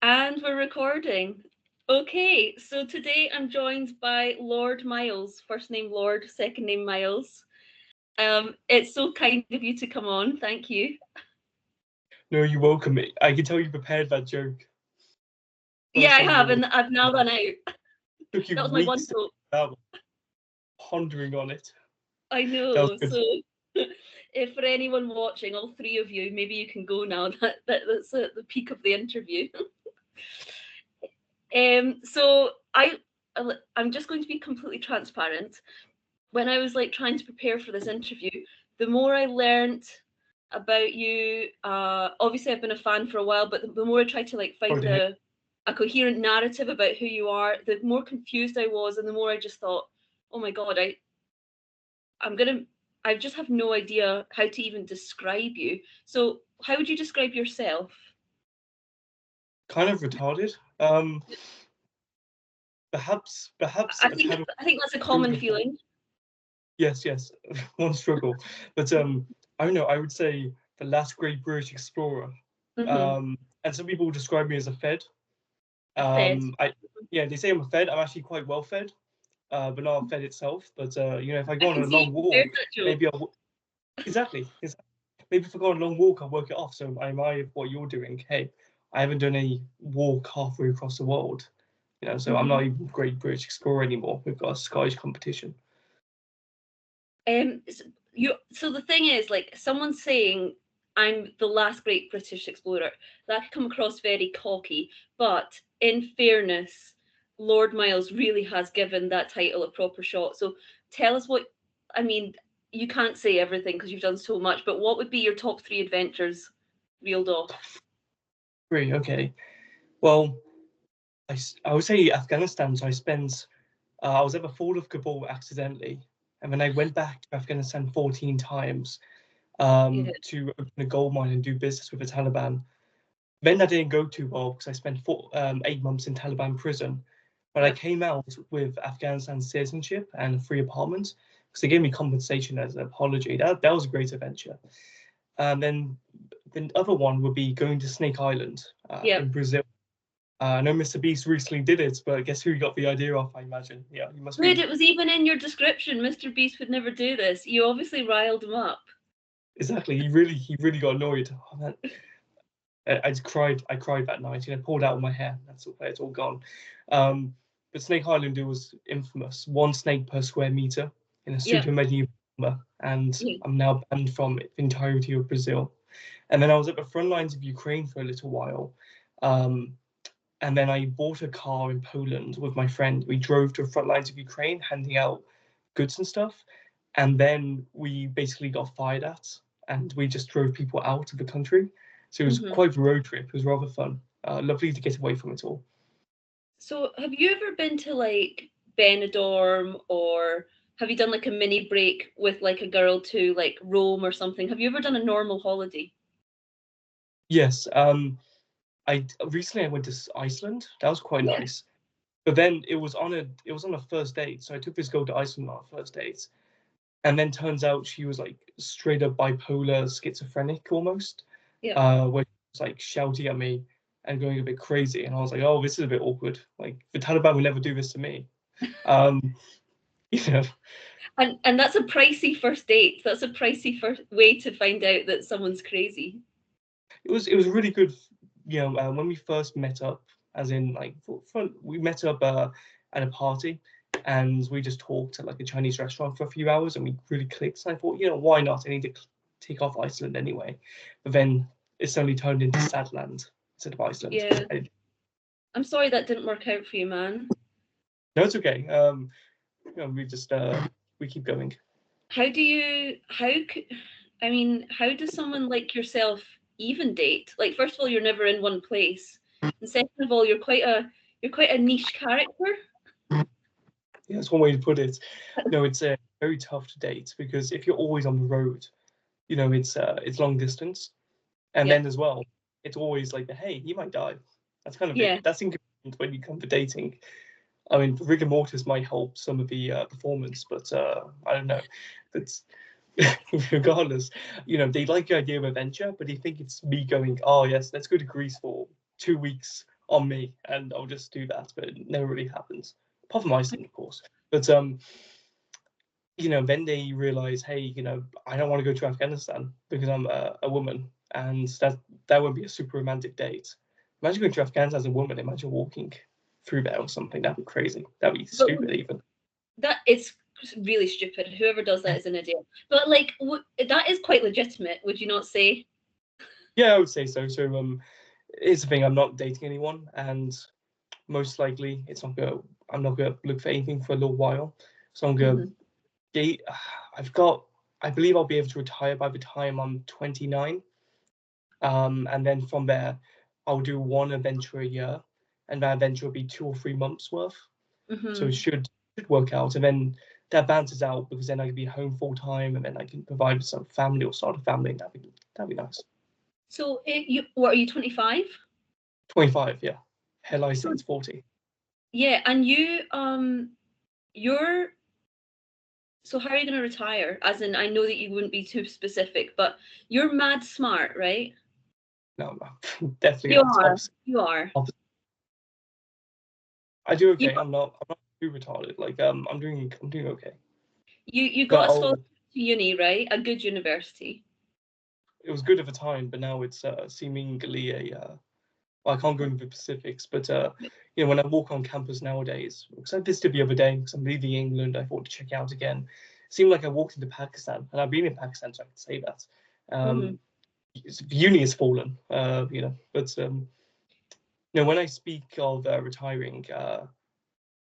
And we're recording. Okay, so today I'm joined by Lord Miles, first name Lord, second name Miles. It's so kind of you to come on. Thank you. No, you're welcome. I can tell you prepared that joke. Yeah, First I time have, you and I've now run out. took you That was my one weeks to joke. out pondering on it. I That was know. good. So, if for anyone watching, all three of you, maybe you can go now. That's at the peak of the interview. So I'm just going to be completely transparent. When I was like trying to prepare for this interview, the more I learned about you, obviously I've been a fan for a while, but the more I tried to like Oh find dear. a coherent narrative about who you are, the more confused I was, and the more I just thought, oh my god, I'm gonna I just have no idea how to even describe you. So how would you describe yourself? Kind of retarded. Perhaps I a think tad of I think that's a common beautiful. feeling. Yes. One struggle. But I don't know, I would say the last great British explorer. Hmm. Um and some people describe me as a fed. A fed. I Yeah, they say I'm a fed. I'm actually quite well fed, but not a fed itself. But if I I go on can a see long you prepared walk, that joke. maybe I'll exactly. Maybe if I go on a long walk, I'll work it off. So am I what you're doing? Hey, I haven't done any walk halfway across the world, so I'm Hmm. not even Great British Explorer anymore. We've got a Scottish competition. So the thing is, like, someone saying I'm the last great British explorer, that could come across very cocky. But in fairness, Lord Miles really has given that title a proper shot. So tell us what I mean. You can't say everything because you've done so much, but what would be your top three adventures reeled off? Great, okay. Well, I would say Afghanistan. So I was at the fall of Kabul accidentally, and then I went back to Afghanistan 14 times Yeah. to open a gold mine and do business with the Taliban. Then that didn't go too well because I spent 8 months in Taliban prison. But I Yep. came out with Afghanistan citizenship and a free apartment because they gave me compensation as an apology. That was a great adventure. And then the other one would be going to Snake Island Yep. in Brazil. I know Mr. Beast recently did it, but guess who got the idea off? I imagine. Yeah, he must Good. be It was even in your description. Mr. Beast would never do this. You obviously riled him up. exactly. He really got annoyed. Oh, man. I just cried. I cried that night. Poured out of my hair. It's all gone. Um, but Snake Island, it was infamous. One snake per square meter in a Yep. super medieval armor, and Yeah. I'm now banned from the entirety of Brazil. And then I was at the front lines of Ukraine for a little while. Um, and then I bought a car in Poland with my friend. We drove to the front lines of Ukraine, handing out goods and stuff. And then we basically got fired at, and we just drove people out of the country. So it was Hmm. quite a road trip. It was rather fun. Lovely to get away from it all. So, have you ever been to like Benidorm, or have you done like a mini break with like a girl to like Rome or something? Have you ever done a normal holiday? Yes. I recently I went to Iceland. That was quite Yeah. nice. But then it was on a first date. So I took this girl to Iceland on a first date, and then turns out she was like straight up bipolar, schizophrenic almost, Yeah. where she was like shouting at me and going a bit crazy, and I was like, oh, this is a bit awkward. Like the Taliban would never do this to me. Um, you know, And that's a pricey first date. That's a pricey first way to find out that someone's crazy. it was really good. When we first met up, as in like we met up at a party, and we just talked at like a Chinese restaurant for a few hours, and we really clicked. And I thought, why not? I need to take off Iceland anyway. But then it suddenly turned into Sadland instead of Iceland. Yeah. I'm sorry that didn't work out for you, man. No, it's okay. We just we keep going. How do you how c- I mean, how does someone like yourself even date? Like, first of all, you're never in one place, and second of all, you're quite a niche character. Yeah, that's one way to put it. No, it's very tough to date because if you're always on the road, it's long distance, and Yeah. then as well, it's always like hey, you might die. That's kind of Yeah. it. That's inconvenient when you come for dating. I mean, rigor mortis might help some of the performance, but I don't know. It's regardless, they like the idea of adventure, but they think it's me going, oh yes, let's go to Greece for 2 weeks on me, and I'll just do that. But it never really happens, apart from Iceland, of course. But then they realize, hey, I don't want to go to Afghanistan because I'm a woman, and that would be a super romantic date. Imagine going to Afghanistan as a woman. Imagine walking through there or something. That'd be crazy. That'd be But stupid, even. that is really stupid. Whoever does that is an idiot. But like, that is quite legitimate, would you not say? Yeah, I would say so. So, here's the thing: I'm not dating anyone, and most likely I'm not gonna look for anything for a little while. So I'm gonna Mhm. date. I believe I'll be able to retire by the time I'm 29. And then from there, I'll do one adventure a year, and that adventure will be 2 or 3 months worth. So it Mhm. should work out, and then that balances out because then I can be home full time, and then I can provide some family or start a family. And that'd be nice. So, what are you, 25? 25, yeah. Hell, I say So it's 40. yeah, and you're so how are you going to retire? As in, I know that you wouldn't be too specific, but you're mad smart, right? No, definitely You not. are. Opposite, You are. opposite. I do You okay. I'm not too retarded. Like I'm doing okay. you But got a scholarship to uni, right? A good university. it was good at the time, but now it's seemingly a well, I can't go into the specifics, but when I walk on campus nowadays, because I visited the other day, because I'm leaving England, I thought to check out again. It seemed like I walked into Pakistan, and I've been in Pakistan, so I can say that. Hmm. Um, uni has fallen, but when I speak of retiring,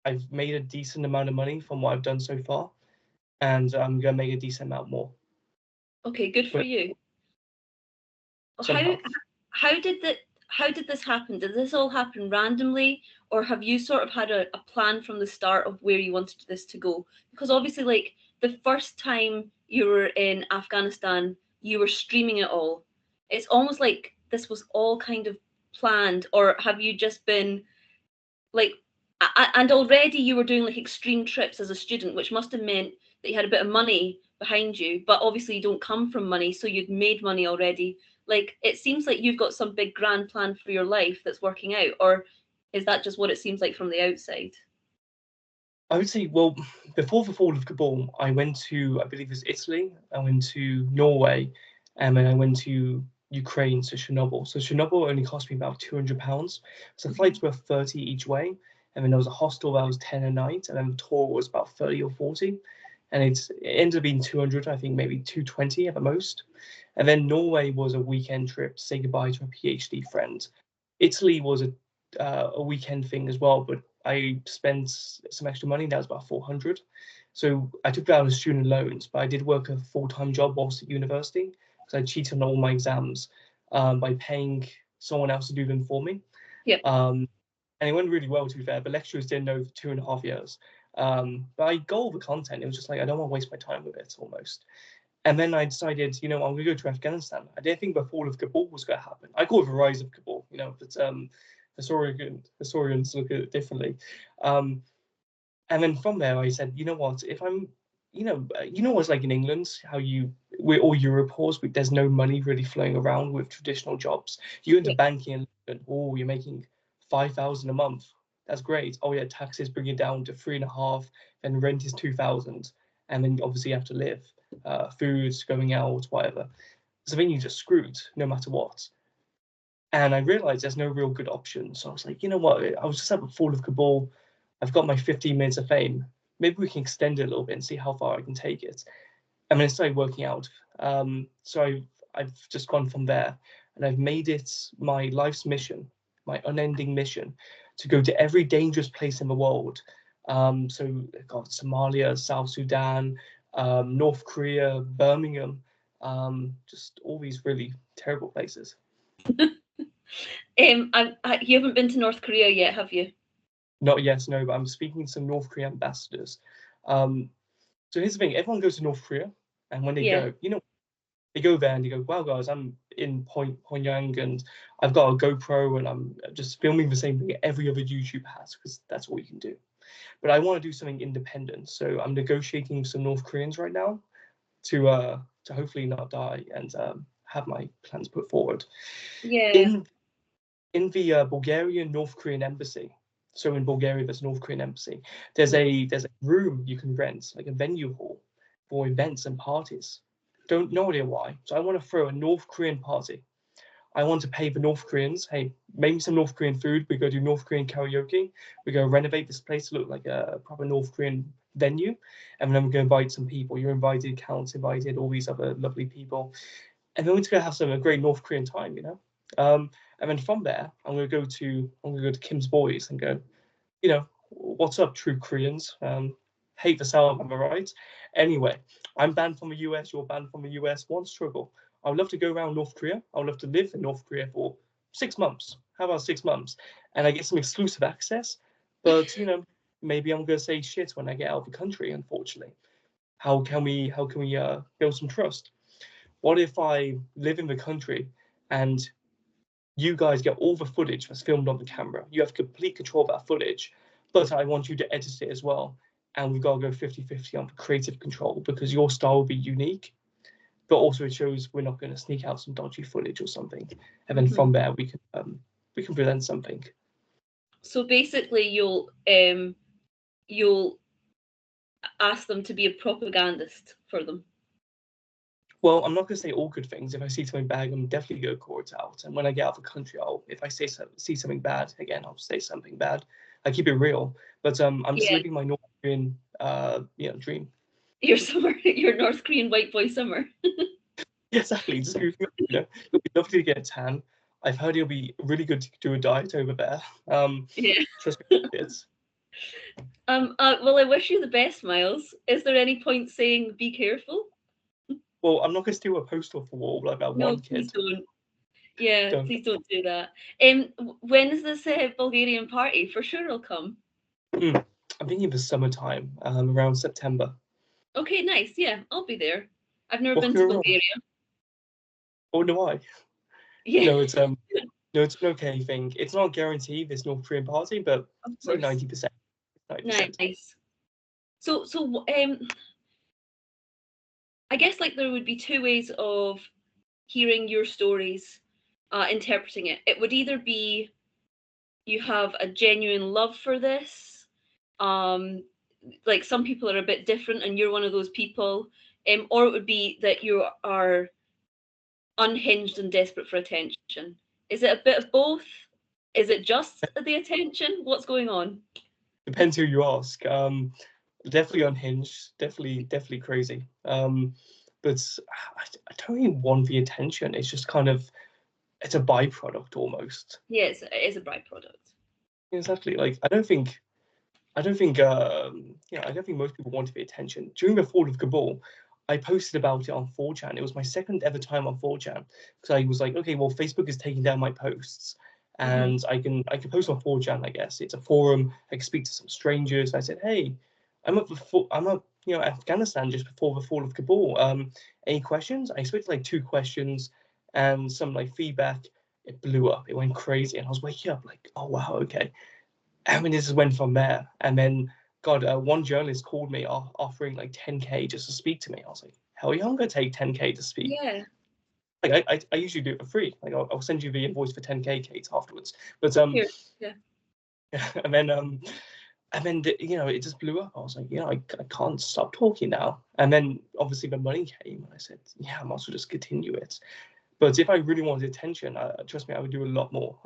I've made a decent amount of money from what I've done so far, and I'm gonna make a decent amount more, Okay, good for but you. How somehow. how did that how did this happen? Did this all happen randomly, or have you sort of had a plan from the start of where you wanted this to go? Because obviously, like the first time you were in Afghanistan, you were streaming it all. It's almost like this was all kind of planned, or have you just been like and already you were doing like extreme trips as a student, which must have meant that you had a bit of money behind you, but obviously you don't come from money, so you'd made money already. Like it seems like you've got some big grand plan for your life that's working out, or is that just what it seems like from the outside? I would say, well, before the fall of Kabul, I went to, I believe it was Italy, I went to Norway, and then I went to Ukraine, so Chernobyl. So Chernobyl only cost me about £200. So flights were 30 each way, and then there was a hostel that was 10 a night, and then the tour was about 30 or 40. And it ended up being 200, I think maybe 220 at the most. And then Norway was a weekend trip to say goodbye to a PhD friend. Italy was a weekend thing as well, but I spent some extra money. That was about 400. So I took that out as student loans, but I did work a full-time job whilst at university because I cheated on all my exams by paying someone else to do them for me. Yep. And it went really well, to be fair. The lecturers didn't know for 2.5 years. But I got all the content. It was just like, I don't want to waste my time with it almost. And then I decided, I'm going to go to Afghanistan. I didn't think the fall of Kabul was going to happen. I call it the rise of Kabul, but historians look at it differently. Um, and then from there, I said, you know what? If I'm, what's like in England, how we're all Europors, but there's no money really flowing around with traditional jobs. You go into Yep. banking and oh, you're making 5,000 a month. That's great. Oh yeah, taxes bring it down to 3.5, then rent is 2,000, and then obviously you have to live, foods, going out, whatever. So then you're just screwed no matter what. And I realized there's no real good option. So I was like, you know what? I was just at the fall of Kabul. I've got my 15 minutes of fame. Maybe we can extend it a little bit and see how far I can take it. And then it started working out. So I've just gone from there, and I've made it my life's mission, my unending mission, to go to every dangerous place in the world. So I've got Somalia, South Sudan, North Korea, Birmingham, just all these really terrible places. You haven't been to North Korea yet, have you? Not yet, no, but I'm speaking to some North Korean ambassadors. Um, so here's the thing: everyone goes to North Korea, and when they Yeah. go, they go there and they go, "Wow, guys, I'm in Pyongyang, and I've got a GoPro, and I'm just filming the same thing every other YouTuber has because that's all you can do." But I want to do something independent, so I'm negotiating with some North Koreans right now to hopefully not die and have my plans put forward. Yeah. In in the Bulgarian North Korean embassy. So in Bulgaria, there's a North Korean embassy. There's a room you can rent, like a venue hall, for events and parties. Don't no idea why. So I want to throw a North Korean party. I want to pay the North Koreans. Hey, make me some North Korean food. We go do North Korean karaoke. We go renovate this place to look like a proper North Korean venue, and then we're going to invite some people. You're invited, Count's invited, all these other lovely people, and then we're just going to have a great North Korean time, you know. And then from there, I'm going to go to Kim's Boys and go, you know, what's up, true Koreans? Hate the sound, am I right? Anyway, I'm banned from the US, you're banned from the US. One struggle. I would love to go around North Korea. I would love to live in North Korea for 6 months. How about 6 months? And I get some exclusive access. But, you know, maybe I'm going to say shit when I get out of the country, unfortunately. How can we build some trust? What if I live in the country and you guys get all the footage that's filmed on the camera? You have complete control of that footage, but I want you to edit it as well. And we've got to go 50-50 on the creative control because your style will be unique, but also it shows we're not going to sneak out some dodgy footage or something. And then from there, we can present something. So basically, you'll ask them to be a propagandist for them. Well, I'm not going to say all good things. If I see something bad, I'm definitely going to call it out. And when I get out of the country, if I see something bad, again, I'll say something bad. I keep it real. But I'm just living my North Korean, dream. Your North Korean white boy summer. Yeah, exactly. Just goofing up, you know. It'll be lovely to get a tan. I've heard it'll be really good to do a diet over there. Yeah. Trust me, kids. Well, I wish you the best, Miles. Is there any point saying be careful? Well, I'm not going to steal a post off the wall like that No, one please kid. don't. Yeah, Don't. please don't do that. When is this Bulgarian party? For sure, I'll come. I'm thinking of the summertime, around September. Okay, nice. Yeah, I'll be there. I've never What been could to go wrong? Bulgaria. Oh, no, I. Yeah, No, it's no, it's an okay thing. It's not guaranteed this North Korean party, but of say course. 90%. 90%. Nice. So, I guess like there would be two ways of hearing your stories, interpreting it. It would either be you have a genuine love for this, um, like some people are a bit different, and you're one of those people, or it would be that you are unhinged and desperate for attention. Is it a bit of both? Is it just the attention? What's going on? Depends who you ask. Definitely unhinged. Definitely crazy. But I don't really want the attention. It's just kind of it's a byproduct almost. Yes, it is a byproduct. Exactly. Like I don't think I don't think most people want to be attention. During the fall of Kabul, I posted about it on 4chan. It was my second ever time on 4chan because I was like, okay, well, Facebook is taking down my posts, and I can post on 4chan. I guess it's a forum. I can speak to some strangers. I said, hey, I'm up Afghanistan just before the fall of Kabul. Any questions? I expected like 2 questions and some like feedback. It blew up. It went crazy, and I was waking up like, oh wow, okay. I mean, this went from there, and then God, one journalist called me offering like 10K just to speak to me. I was like, hell yeah, I'm gonna take 10K to speak. Yeah. Like I usually do it for free. Like I'll send you the invoice for 10K, Kate, afterwards. But Here. Yeah. and then it just blew up. I was like, I can't stop talking now. And then obviously the money came, and I said, yeah, I might as well just continue it. But if I really wanted attention, trust me, I would do a lot more.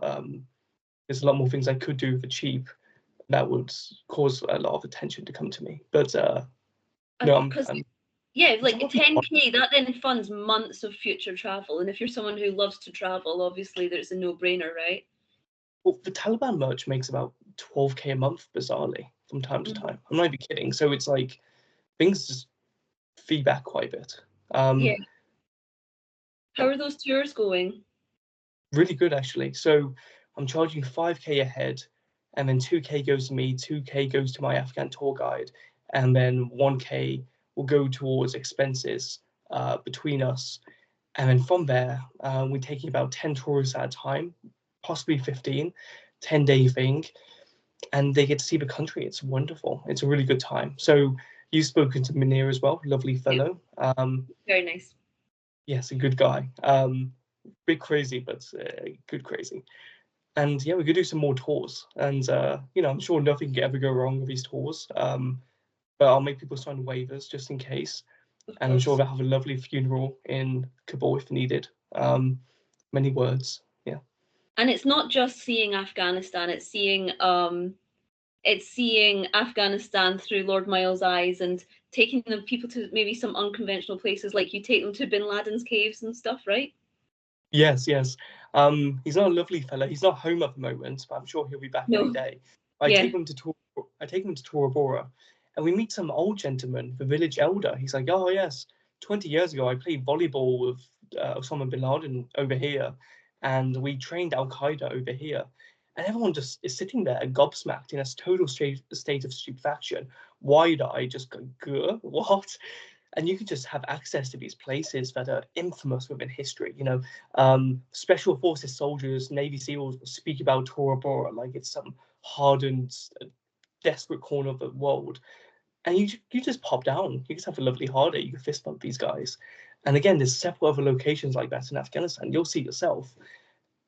There's a lot more things I could do for cheap that would cause a lot of attention to come to me. But no, Because yeah, like I'm 10K, that then funds months of future travel. And if you're someone who loves to travel, obviously there's a no-brainer, right? well, the Taliban merch makes about 12K a month, bizarrely, from time to time. I'm not even kidding. So it's like things just feedback quite a bit. Yeah. How are those tours going? Really good, actually. So I'm charging 5K a head, and then 2K goes to me, 2K goes to my Afghan tour guide, and then 1K will go towards expenses between us. And then from there, we're taking about 10 tourists at a time, possibly 15, 10-day thing, and they get to see the country. It's wonderful. It's a really good time. So you've spoken to Munir as well, lovely fellow. Very nice. Yes, a good guy. Bit crazy, but good crazy. And yeah, we could do some more tours. And you know, I'm sure nothing can ever go wrong with these tours. But I'll make people sign waivers just in case. Of And I'm sure course. they'll have a lovely funeral in Kabul if needed. Many words. Yeah. And it's not just seeing Afghanistan, it's seeing Afghanistan through Lord Miles' eyes and taking the people to maybe some unconventional places, like you take them to Bin Laden's caves and stuff, right? Yes, yes. He's not a lovely fella. He's not home at the moment, but I'm sure he'll be back any No. day. Yeah. I take him to Tora Bora, and we meet some old gentleman, the village elder. He's like, "Oh yes, 20 years ago, I played volleyball with Osama bin Laden over here, and we trained Al Qaeda over here." And everyone just is sitting there gobsmacked in a total state of stupefaction, wide-eyed, just going, "Gah, what?" And you can just have access to these places that are infamous within history. You know, special forces soldiers, Navy SEALs will speak about Tora Bora like it's some hardened, desperate corner of the world. And you just pop down. You just have a lovely holiday. You can fist bump these guys. And again, there's several other locations like that in Afghanistan. You'll see yourself,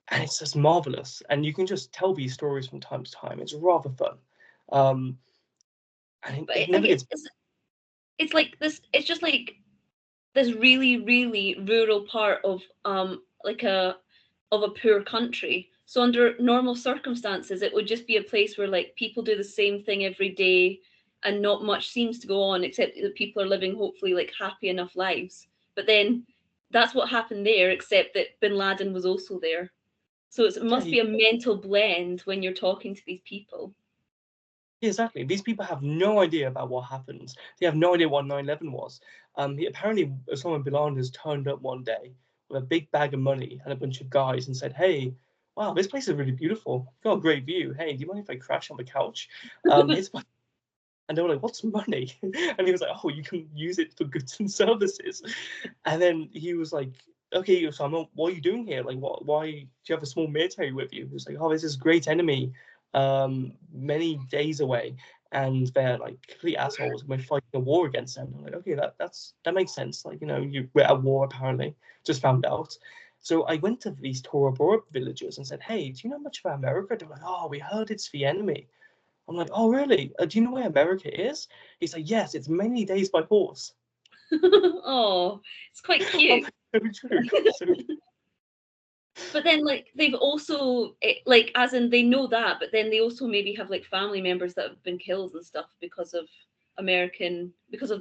and it's just marvelous. And you can just tell these stories from time to time. It's rather fun, um, and But it like never gets. it's like this. It's just like this really really rural part of like a poor country. So under normal circumstances, it would just be a place where like people do the same thing every day, and not much seems to go on except that people are living hopefully like happy enough lives. But then that's what happened there, except that Bin Laden was also there. So it Yeah, must be a mental blend when you're talking to these people. yeah, exactly. These people have no idea about what happens. They have no idea what 9/11 was. Apparently, Osama bin Laden has turned up one day with a big bag of money and a bunch of guys and said, "Hey, wow, this place is really beautiful. You've got a great view. Hey, do you mind if I crash on the couch? Here's my..." And they were like, "What's money?" And he was like, "Oh, you can use it for goods and services." And then he was like, "Okay, Osama, what are you doing here? Like, what? Why do you have a small military with you?" He was like, "Oh, there's this great enemy, many days away, and they're like complete assholes, and we're fighting a war against them." I'm like, "Okay, that makes sense. Like, you know, we're at war apparently. Just found out." So I went to these Tora Bora villages and said, "Hey, do you know much about America?" They're like, "Oh, we heard it's the enemy." I'm like, "Oh, really? Do you know where America is?" He's like, "Yes, it's many days by horse." Oh, it's quite I'm cute. like, "So true, so But then like they've also like as in they know that, but then they also maybe have like family members that have been killed and stuff because of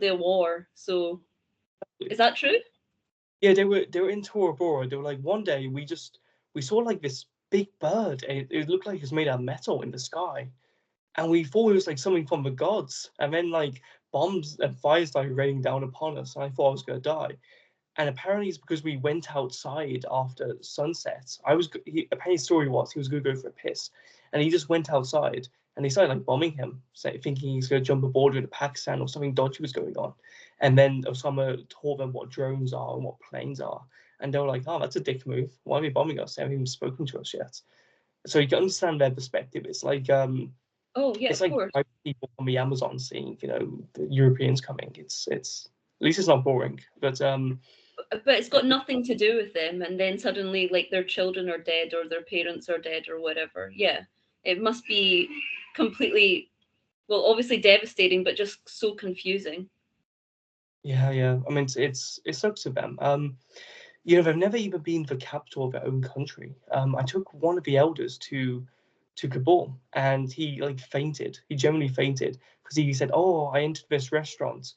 their war. So true." is that true? Yeah, they were in Tora Bora. They were like, one day we saw like this big bird. It looked like it was made out of metal in the sky, and we thought it was like something from the gods. And then like bombs and fire started raining down upon us, and I thought I was gonna die. And apparently it's because we went outside after sunset. Apparently his story was he was going to go for a piss, and he just went outside and they started like bombing him, thinking he's going to jump aboard into Pakistan or something dodgy was going on. And then Osama told them what drones are and what planes are, and they were like, "Oh, that's a dick move. Why are they bombing us? They haven't even spoken to us yet." So you can understand their perspective. Oh yeah, It's of like course. people on the Amazon seeing the Europeans coming. It's at least it's not boring, but But it's got nothing to do with them, and then suddenly like their children are dead or their parents are dead or whatever. Yeah, it must be completely, well, obviously devastating, but just so confusing. Yeah, yeah. I mean, it sucks to them. You know, they've never even been the capital of their own country. I took one of the elders to Kabul, and he like fainted. He genuinely fainted because he said, "Oh, I entered this restaurant,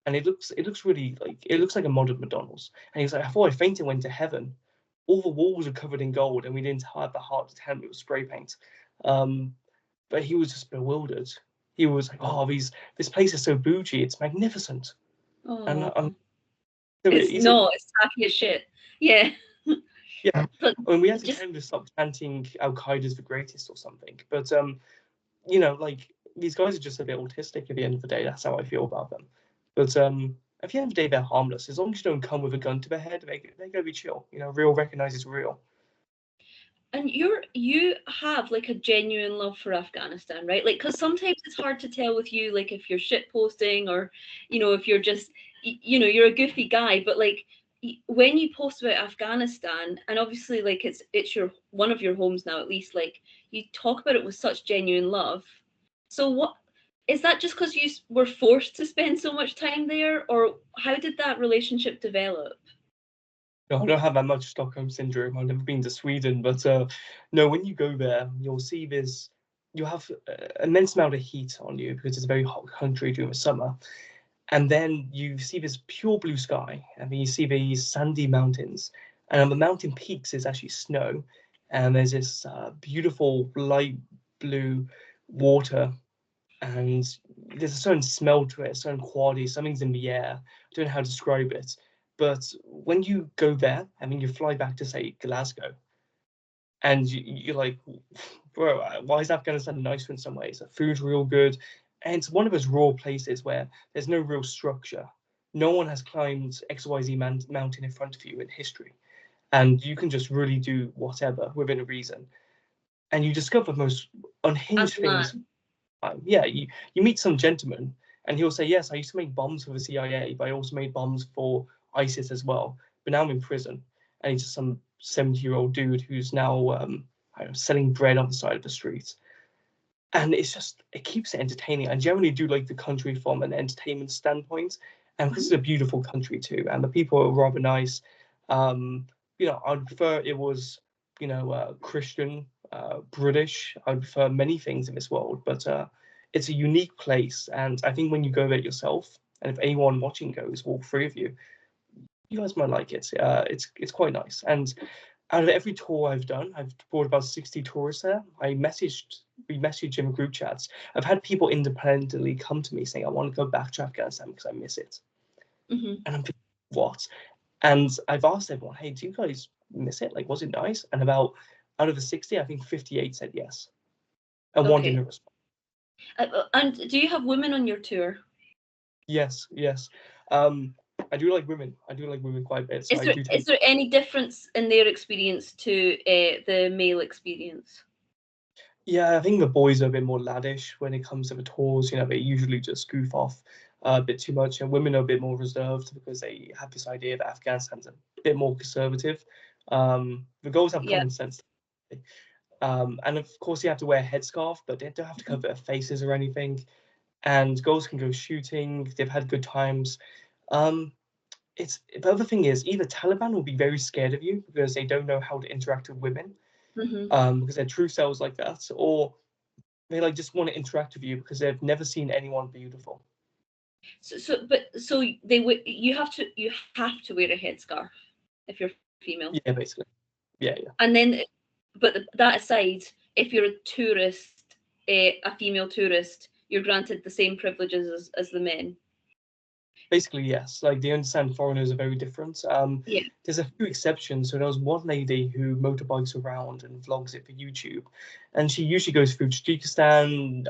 and it looks really like it looks like a modern McDonald's." And he was like, "I thought I fainted and went to heaven. All the walls are covered in gold, and we didn't have the heart to tell him it was spray paint." Um, but he was just bewildered. He was like, "Oh, this place is so bougie. It's magnificent." And Oh, it's he's like, no, it's tacky as shit. Yeah, yeah. but I mean, we had to just tell him to stop chanting Al Qaeda's the greatest or something. But like these guys are just a bit autistic at the end of the day. That's how I feel about them. But at the end of the day, they're harmless. As long as you don't come with a gun to their head, they're gonna be chill. You know, real recognizes real. and you have like a genuine love for Afghanistan, right? Like, because sometimes it's hard to tell with you, like if you're shit posting or, if you're just, you're a goofy guy, but like when you post about Afghanistan, and obviously like it's your one of your homes now, at least, like you talk about it with such genuine love. So what is that, just because you were forced to spend so much time there, or how did that relationship develop? No, I don't have that much Stockholm syndrome. I've never been to Sweden, but no, when you go there, you'll see this. You have immense amount of heat on you because it's a very hot country during the summer, and then you see this pure blue sky, and then you see these sandy mountains, and on the mountain peaks is actually snow, and there's this beautiful light blue water, and there's a certain smell to it, a certain quality, something's in the air. I don't know how to describe it. But when you go there, I mean, you fly back to, say, Glasgow, and you're like, bro, why is Afghanistan nicer in some ways? The food's real good. And it's one of those rural places where there's no real structure. No one has climbed XYZ mountain in front of you in history. And you can just really do whatever within a reason. And you discover the most As unhinged a man. things. Yeah, you meet some gentleman, and he'll say, "Yes, I used to make bombs for the CIA, but I also made bombs for ISIS as well. But now I'm in prison." And he's just some 70-year-old dude who's now I don't know, selling bread on the side of the street. And it keeps it entertaining. I generally do like the country from an entertainment standpoint, and because it's a beautiful country too, and the people are rather nice. Um, I'd prefer it was, Christian, British. I'd prefer many things in this world, but it's a unique place, and I think when you go there yourself, and if anyone watching goes, all three of you, you guys might like it. It's quite nice. And out of every tour I've done, I've brought about 60 tourists there. We messaged in group chats. I've had people independently come to me saying, I want to go back to Afghanistan because I miss it. Mm-hmm. And I'm thinking, what? And I've asked everyone, hey, do you guys miss it? Like, was it nice? And out of the 60, I think 58 said yes. And one Okay. didn't respond. And do you have women on your tour? Yes, yes. I do like women. I do like women quite a bit. So Is I there do is take. there any difference in their experience to the male experience? Yeah, I think the boys are a bit more laddish when it comes to the tours. They usually just goof off a bit too much, and women are a bit more reserved because they have this idea that Afghanistan's a bit more conservative. The girls have Yeah. common sense. And of course, you have to wear a headscarf, but they don't have to cover their faces or anything. And girls can go shooting. They've had good times. Um, the other thing is either Taliban will be very scared of you because they don't know how to interact with women, Mm-hmm. because they're true selves like that, or they like just want to interact with you because they've never seen anyone beautiful. So you have to wear a headscarf if you're female, Yeah, basically. Yeah, yeah. and then, but that aside, if you're a tourist, a female tourist, you're granted the same privileges as the men. Basically, yes. Like they understand foreigners are very different. Yeah. There's a few exceptions. So there was one lady who motorbikes around and vlogs it for YouTube, and she usually goes through Tajikistan,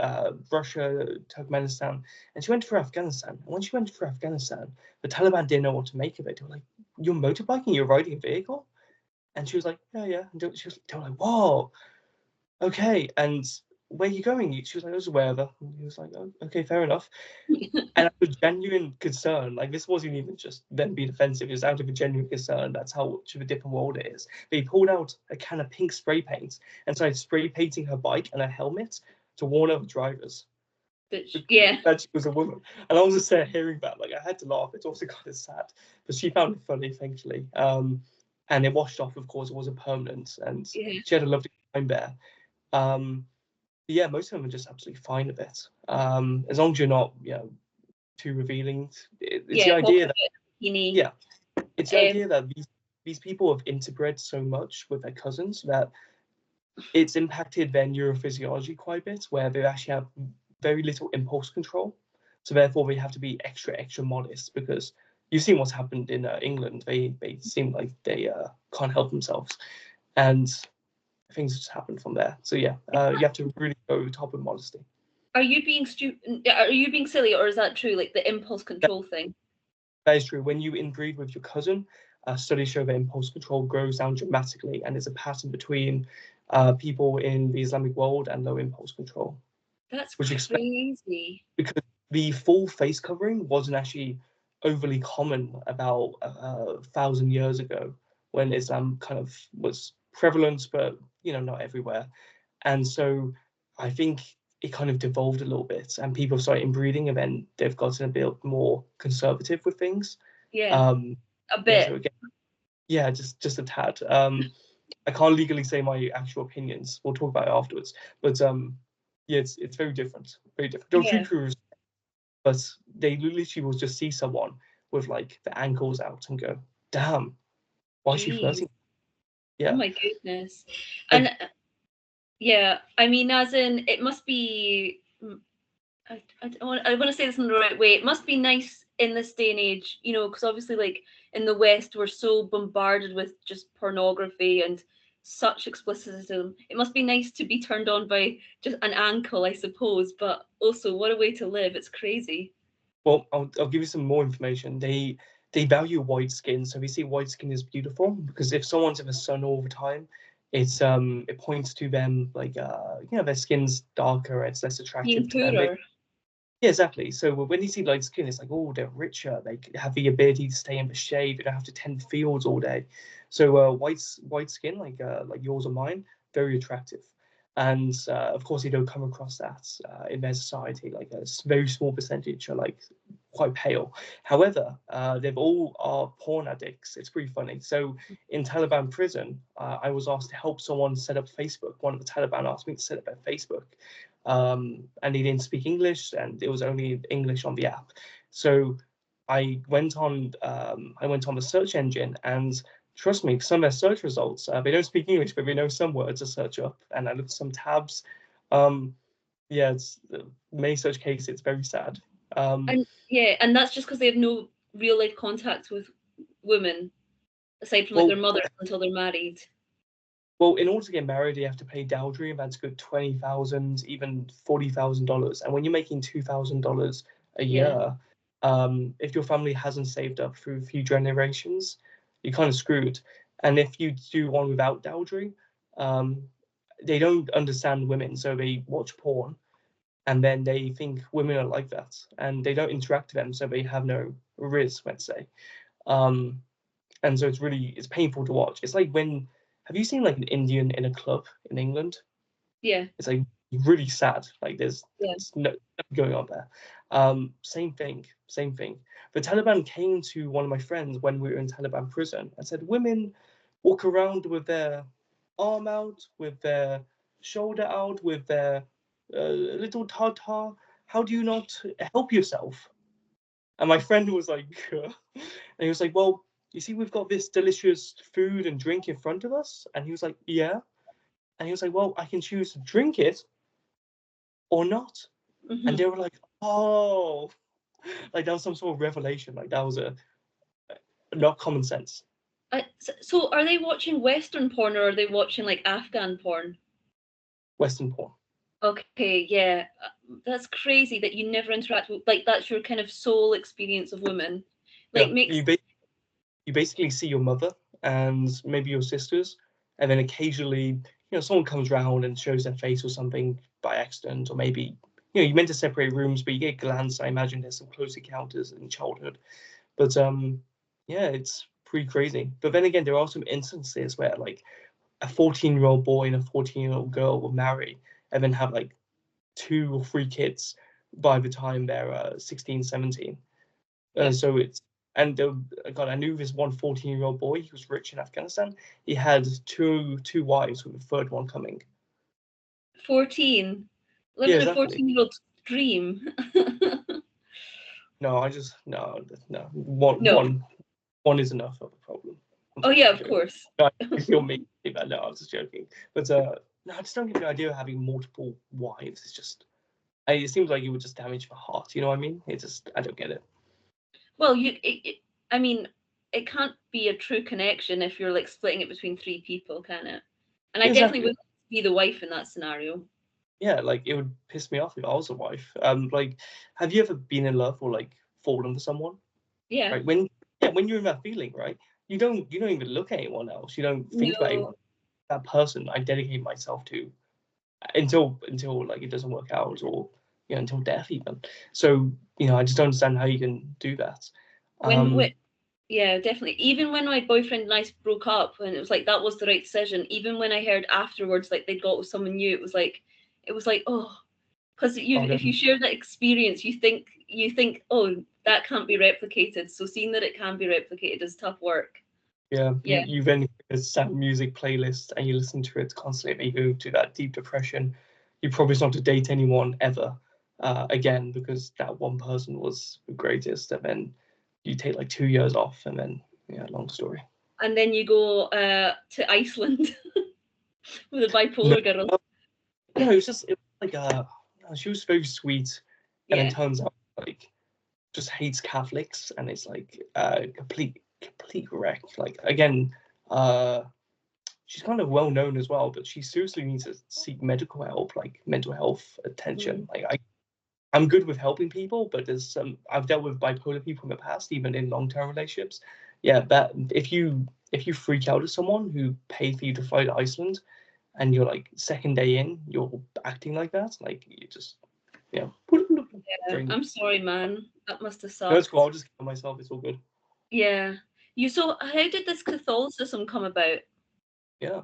Russia, Turkmenistan, and she went for Afghanistan. And when she went for Afghanistan, the Taliban didn't know what to make of it. They were like, "You're motorbiking? You're riding a vehicle?" And she was like, "Yeah, yeah." And they were like, "Whoa, okay." And where are you going? She was like, "I was wherever." And he was like, "Oh, okay, fair enough." And out of genuine concern, like this wasn't even just them being offensive, it was out of a genuine concern. That's how much of a different world it is. They pulled out a can of pink spray paint and started spray painting her bike and her helmet to warn other drivers Yeah. that she was a woman. And I was just there hearing that, like I had to laugh. It's also kind of sad, but she found it funny, thankfully. And it washed off, of course, it wasn't permanent, and Yeah. she had a lovely time there. Yeah, most of them are just absolutely fine with it. As long as you're not, too revealing. It's the Yeah. Walking idea that, about bikini. yeah, it's the idea that these people have interbred so much with their cousins that it's impacted their neurophysiology quite a bit, where they actually have very little impulse control. So therefore, they have to be extra, extra modest because you've seen what's happened in England. They seem like they can't help themselves, and things just happen from there. So yeah, you have to really go top of modesty. Are you being Are you being silly, or is that true? Like the impulse control thing. That is true. When you inbreed with your cousin, studies show that impulse control grows down dramatically, and there's a pattern between people in the Islamic world and low impulse control, That's which explains crazy. because the full face covering wasn't actually overly common about 1,000 years ago, when Islam kind of was prevalent, but not everywhere. And so I think it kind of devolved a little bit, and people started inbreeding, and then they've gotten a bit more conservative with things. Yeah, Um, a yeah, bit. so again, yeah, just a tad. I can't legally say my actual opinions. We'll talk about it afterwards. But yeah, it's very different, very different. They'll Yeah. treat you, but they literally will just see someone with like the ankles out and go, "Damn, why is she Jeez. flirting?" Oh Yeah, my goodness. like And yeah, I mean, as in, it must be. I want to say this in the right way. It must be nice in this day and age, because obviously, like in the West, we're so bombarded with just pornography and such expleticism. It must be nice to be turned on by just an ankle, I suppose. But also, what a way to live! It's crazy. well, I'll give you some more information. They value white skin, so we see white skin is beautiful because if someone's in the sun all the time, it points to them like their skin's darker, it's less attractive Being to them. poorer. Yeah, exactly. So when you see light skin, it's like, oh, they're richer. They have the ability to stay in the shade. They don't have to tend fields all day. So white skin, like yours or mine, very attractive. And of course, you don't come across that in their society. Like a very small percentage are like quite pale. However, they've all are porn addicts. It's pretty funny. So in Taliban prison, I was asked to help someone set up Facebook. One of the Taliban asked me to set up a Facebook, and he didn't speak English, and it was only English on the app. So I went on the search engine, and trust me, some of their search results, they don't speak English, but they know some words to search up. And I looked at some tabs. Um, yeah, it's many such cases. It's very sad. Um, And yeah, and that's just because they have no real life contact with women aside from like their well, mothers until they're married. Well, in order to get married, you have to pay dowry, and that's good $20,000, even $40,000. And when you're making $2,000 a Yeah. year, if your family hasn't saved up through a few generations, you're kind of screwed. And if you do one without dowry, um, they don't understand women, so they watch porn, and then they think women are like that, and they don't interact with them, so they have no risk, let's say. Um, and so it's painful to watch. It's like when have you seen like an Indian in a club in England? Yeah. It's like really sad. Like Yeah. there's no nothing going on there. Same thing, same thing. The Taliban came to one of my friends when we were in Taliban prison and said women walk around with their arm out, with their shoulder out, with their little tartar. How do you not help yourself? And my friend was like, and he was like, well, you see, we've got this delicious food and drink in front of us. And he was like, yeah. And he was like, well, I can choose to drink it or not. And Hmm. they were like, oh, like that was some sort of revelation. Like that was not common sense. So are they watching Western porn or are they watching like Afghan porn? Western porn. Okay, yeah. That's crazy that you never interact with, like, that's your kind of sole experience of women. Yeah, Like, makes, you basically see your mother and maybe your sisters, and then occasionally, someone comes around and shows their face or something by accident, or maybe, you meant to separate rooms, but you get glanced. I imagine there's some close encounters in childhood, but yeah, it's pretty crazy. But then again, there are some instances where like a 14-year-old boy and a 14-year-old girl will marry and then have like 2 or 3 kids by the time they're 16, 17. yeah, So it's and God, I knew this one 14-year-old boy. He was rich in Afghanistan. He had two wives with a third one coming. 14, Yeah, living a exactly. 14-year-old's dream. No, I just no. One No. one one is enough of a problem. Oh, yeah, I'm of joking. course. No, you feel me? No, I was just joking. But no, I just don't get the idea of having multiple wives. It's just it seems like it would just damage the heart. You know what I mean? I don't get it. Well, I mean, it can't be a true connection if you're like splitting it between three people, can it? And I definitely Exactly. wouldn't be the wife in that scenario. Yeah, like it would piss me off if I was a wife. Like, have you ever been in love or like fallen for someone? Yeah. Right? When you're in that feeling, right? You don't even look at anyone else. You don't think about anyone. No. That person I dedicate myself to until like it doesn't work out, or until death even. So I just don't understand how you can do that. When Um, yeah, definitely. Even when my boyfriend and I broke up, and it was like that was the right decision. Even when I heard afterwards, like they got with someone new, it was like, oh, because oh, if you share that experience, you think, oh, that can't be replicated. So seeing that it can be replicated is tough work. yeah, Yeah, you then a sad music playlist and you listen to it constantly, you go to that deep depression. You promise not to date anyone ever again because that one person was the greatest, and then you take like 2 years off, and then yeah, long story. and then you go to Iceland with a No, bipolar girl. no, it was just it was like she was very sweet, and then Yeah. turns out like just hates Catholics, and it's like complete wreck. Like again, uh she's kind of well known as well, but she seriously needs to seek medical help, like mental health attention. Mm. Like I'm good with helping people, but there's some I've dealt with bipolar people in the past, even in long-term relationships. Yeah, that if you freak out at someone who paid for you to fly to Iceland, and you're like second day in, you're acting like that, like you just yeah. Yeah. Very, I'm sorry, man. That must have no, it's cool. sucked. I'll just kill myself. It's all good. Yeah. You so how did this Catholicism come about? Yeah.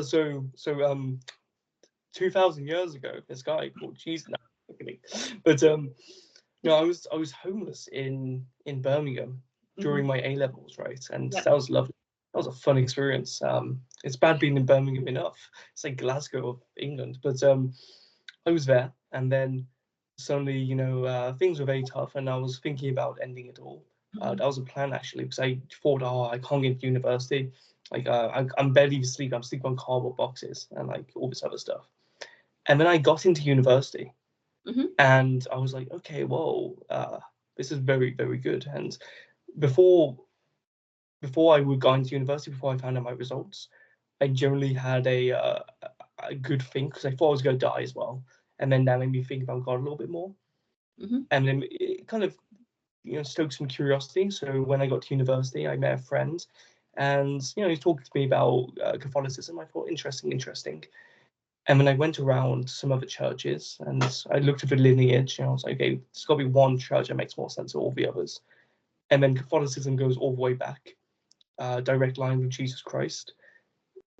So 2,000 years ago, this guy called Jesus. No, I'm kidding. But no, I was homeless in Birmingham during Hmm. my A levels, right? And Yeah. that was lovely. That was a fun experience. It's bad being in Birmingham enough. It's like Glasgow of England, but I was there, and then suddenly, things were very tough, and I was thinking about ending it all. Hmm. That was a plan actually, because I thought, oh, I can't get to university. Like, I'm barely asleep. I'm sleeping on cardboard boxes and like all this other stuff. And then I got into university, Hmm. and I was like, okay, well, this is very, very good. And before before I would go into university, before I found out my results, I generally had a good thing because I thought I was going to die as well. And then that made me think about God a little bit more. Hmm. And then it kind of stoked some curiosity. So when I got to university, I met a friend, and he talked to me about Catholicism. I thought interesting. And then I went around some other churches, and I looked at the lineage, and I was like, okay, there's got to be one church that makes more sense than all the others. And then Catholicism goes all the way back, direct line with Jesus Christ,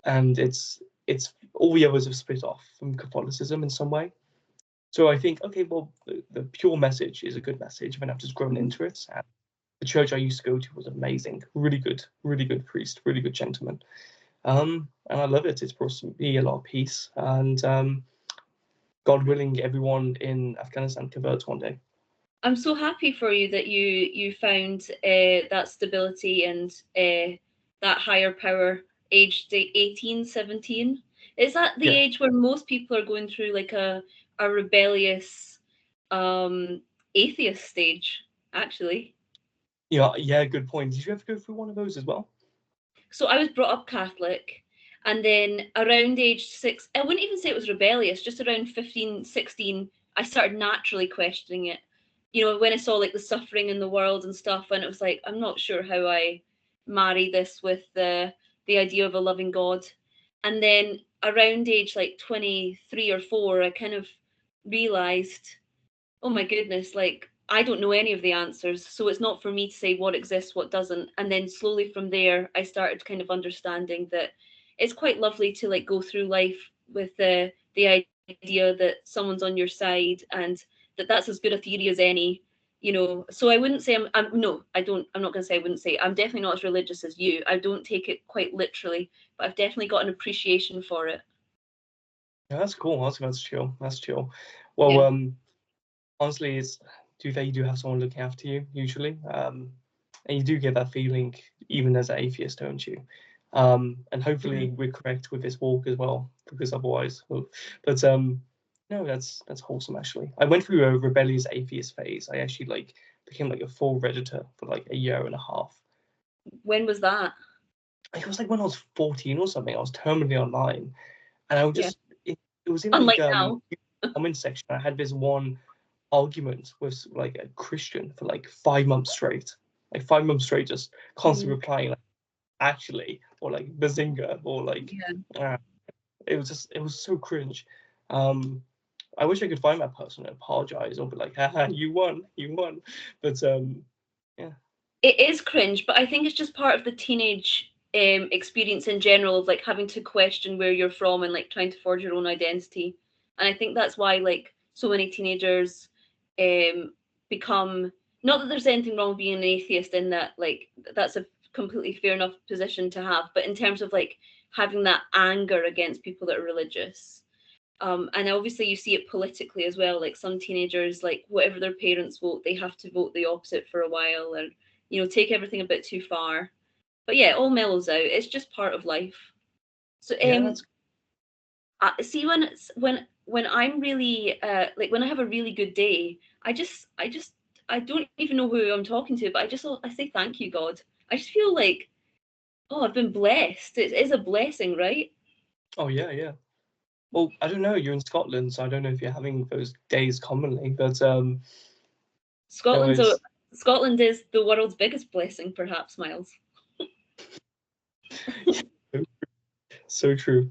and it's all the others have split off from Catholicism in some way. So I think, okay, well, the pure message is a good message, and I've just grown Hmm. into it. And the church I used to go to was amazing, really good priest, really good gentleman. And I love it. It's brought me a lot of peace, and God willing, everyone in Afghanistan converts one day. I'm so happy for you that you found that stability and that higher power aged 18, 17. Is that the Yeah, age where most people are going through like a rebellious um atheist stage, actually? yeah. Good point. Did you ever go through one of those as well? So I was brought up Catholic, and then around age 6, I wouldn't even say it was rebellious, just around 15, 16, I started naturally questioning it. When I saw like the suffering in the world and stuff, and it was like, I'm not sure how I marry this with the idea of a loving God. And then around age like 23 or 4, I kind of realized, oh my goodness, like I don't know any of the answers. So it's not for me to say what exists, what doesn't. And then slowly from there, I started kind of understanding that it's quite lovely to like go through life with the idea that someone's on your side and that that's as good a theory as any. So I wouldn't say I'm no, I don't. I'm not going to say I wouldn't say I'm definitely not as religious as you. I don't take it quite literally, but I've definitely got an appreciation for it. Yeah, that's cool. That's chill. That's chill. Well, Yeah. honestly, you do have someone looking after you usually, and you do get that feeling even as an atheist, don't you? And Mhm. hopefully we're correct with this walk as well, because otherwise, well, but no, that's wholesome actually. I went through a rebellious atheist phase. I actually like became like a full redditor for like a year and a half. When was that? It was like when I was 14 or something. I was terminally online, and I would Yeah. just it was in like Unlike now. comment section. I had this one argument with like a Christian for like 5 months straight. Like 5 months straight, just constantly Mm, replying like actually or like bazinga or like yeah. uh, it was so cringe. Um I wish I could find that person and apologize or be like, haha, you won. But yeah. It is cringe, but I think it's just part of the teenage experience in general of like having to question where you're from and like trying to forge your own identity. And I think that's why like so many teenagers um become, not that there's anything wrong with being an atheist in that, like that's a completely fair enough position to have, but in terms of like having that anger against people that are religious. And obviously you see it politically as well. Like some teenagers, like whatever their parents vote, they have to vote the opposite for a while, and take everything a bit too far. But yeah, it all mellows out. It's just part of life. So Yeah, that's see, when I'm really like when I have a really good day, I don't even know who I'm talking to, but I say thank you, God. I just feel like, oh, I've been blessed. It is a blessing, right? oh yeah, yeah. Well, I don't know. You're in Scotland, so I don't know if you're having those days commonly, but no, Scotland's a it's Scotland is the world's biggest blessing, perhaps, Miles. so true.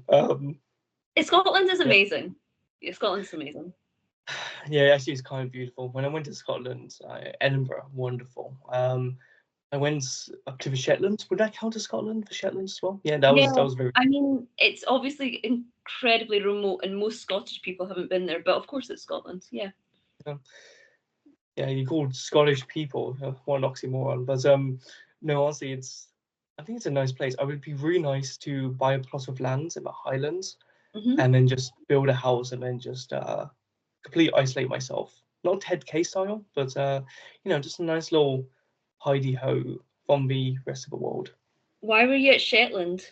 Scotland is Yeah, amazing. Yeah, Scotland's amazing. yeah. Actually, it's kind of beautiful. When I went to Scotland, Edinburgh, wonderful. I went up to the Shetlands. Would that count as Scotland? The Shetlands as well? Yeah, Yeah, that was very. I mean, it's obviously incredibly remote, and most Scottish people haven't been there. But of course, it's Scotland. Yeah. Yeah, yeah, you called Scottish people what an oxymoron, but no, honestly, I think it's a nice place. I would be really nice to buy a plot of land in the Highlands Hmm. and then just build a house and then just completely isolate myself. Not Ted K style, but just a nice little hidey ho from the rest of the world. Why were you at Shetland?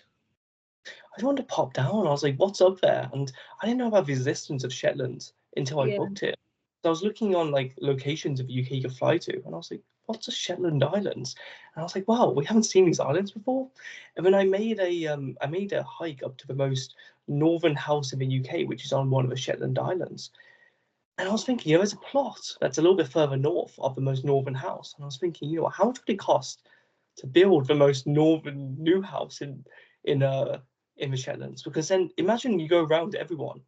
I just wanted to pop down. I was like, what's up there? And I didn't know about the existence of Shetland until I Yeah. booked it. So I was looking on like locations of UK you could fly to, and I was like, what's the Shetland Islands? And I was like, wow, we haven't seen these islands before. And then I made a hike up to the most northern house in the UK, which is on one of the Shetland Islands. And I was thinking, there's a plot that's a little bit further north of the most northern house. And I was thinking, how much would it cost to build the most northern new house in the Shetlands? Because then imagine you go around to everyone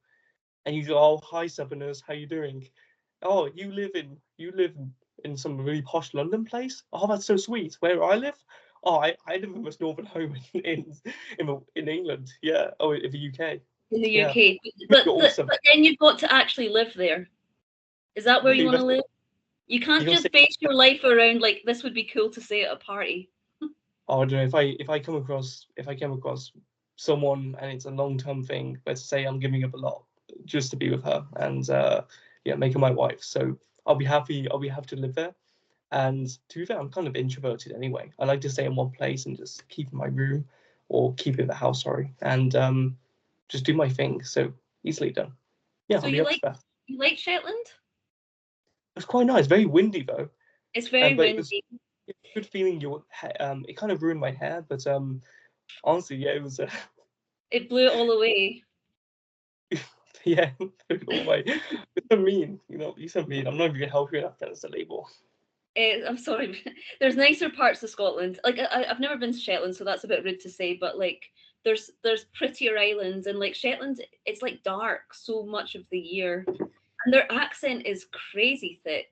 and you go, oh, hi Southerners, how you doing? Oh, you live in some really posh London place? Oh, that's so sweet. Where I live? Oh, I live in the most northern home in England. Yeah. Oh, in the UK. In the Yeah. UK, You're awesome. but then you've got to actually live there. Is that where you Really, want to that's live? You you're can't gonna say, just base your life around like this would be cool to say at a party. oh, I don't know if I came across someone and it's a long term thing. Let's say I'm giving up a lot just to be with her and make her my wife. So I'll be happy. I'll be happy to live there. And to be fair, I'm kind of introverted anyway. I like to stay in one place and just keep in my room or keep in the house, sorry, and just do my thing. So easily done. Yeah, So I'll be up for that. you like Shetland? It's quite nice. Very windy though, It's very but it was windy. good feeling. It kind of ruined my hair, but honestly, yeah, it was. It blew it all away. Yeah, all my. You're so mean. You're so mean. I'm not even gonna help you in Afghanistan anymore. I'm sorry. There's nicer parts of Scotland. Like I've never been to Shetland, so that's a bit rude to say. But like, there's prettier islands, and like Shetland, it's like dark so much of the year, and their accent is crazy thick.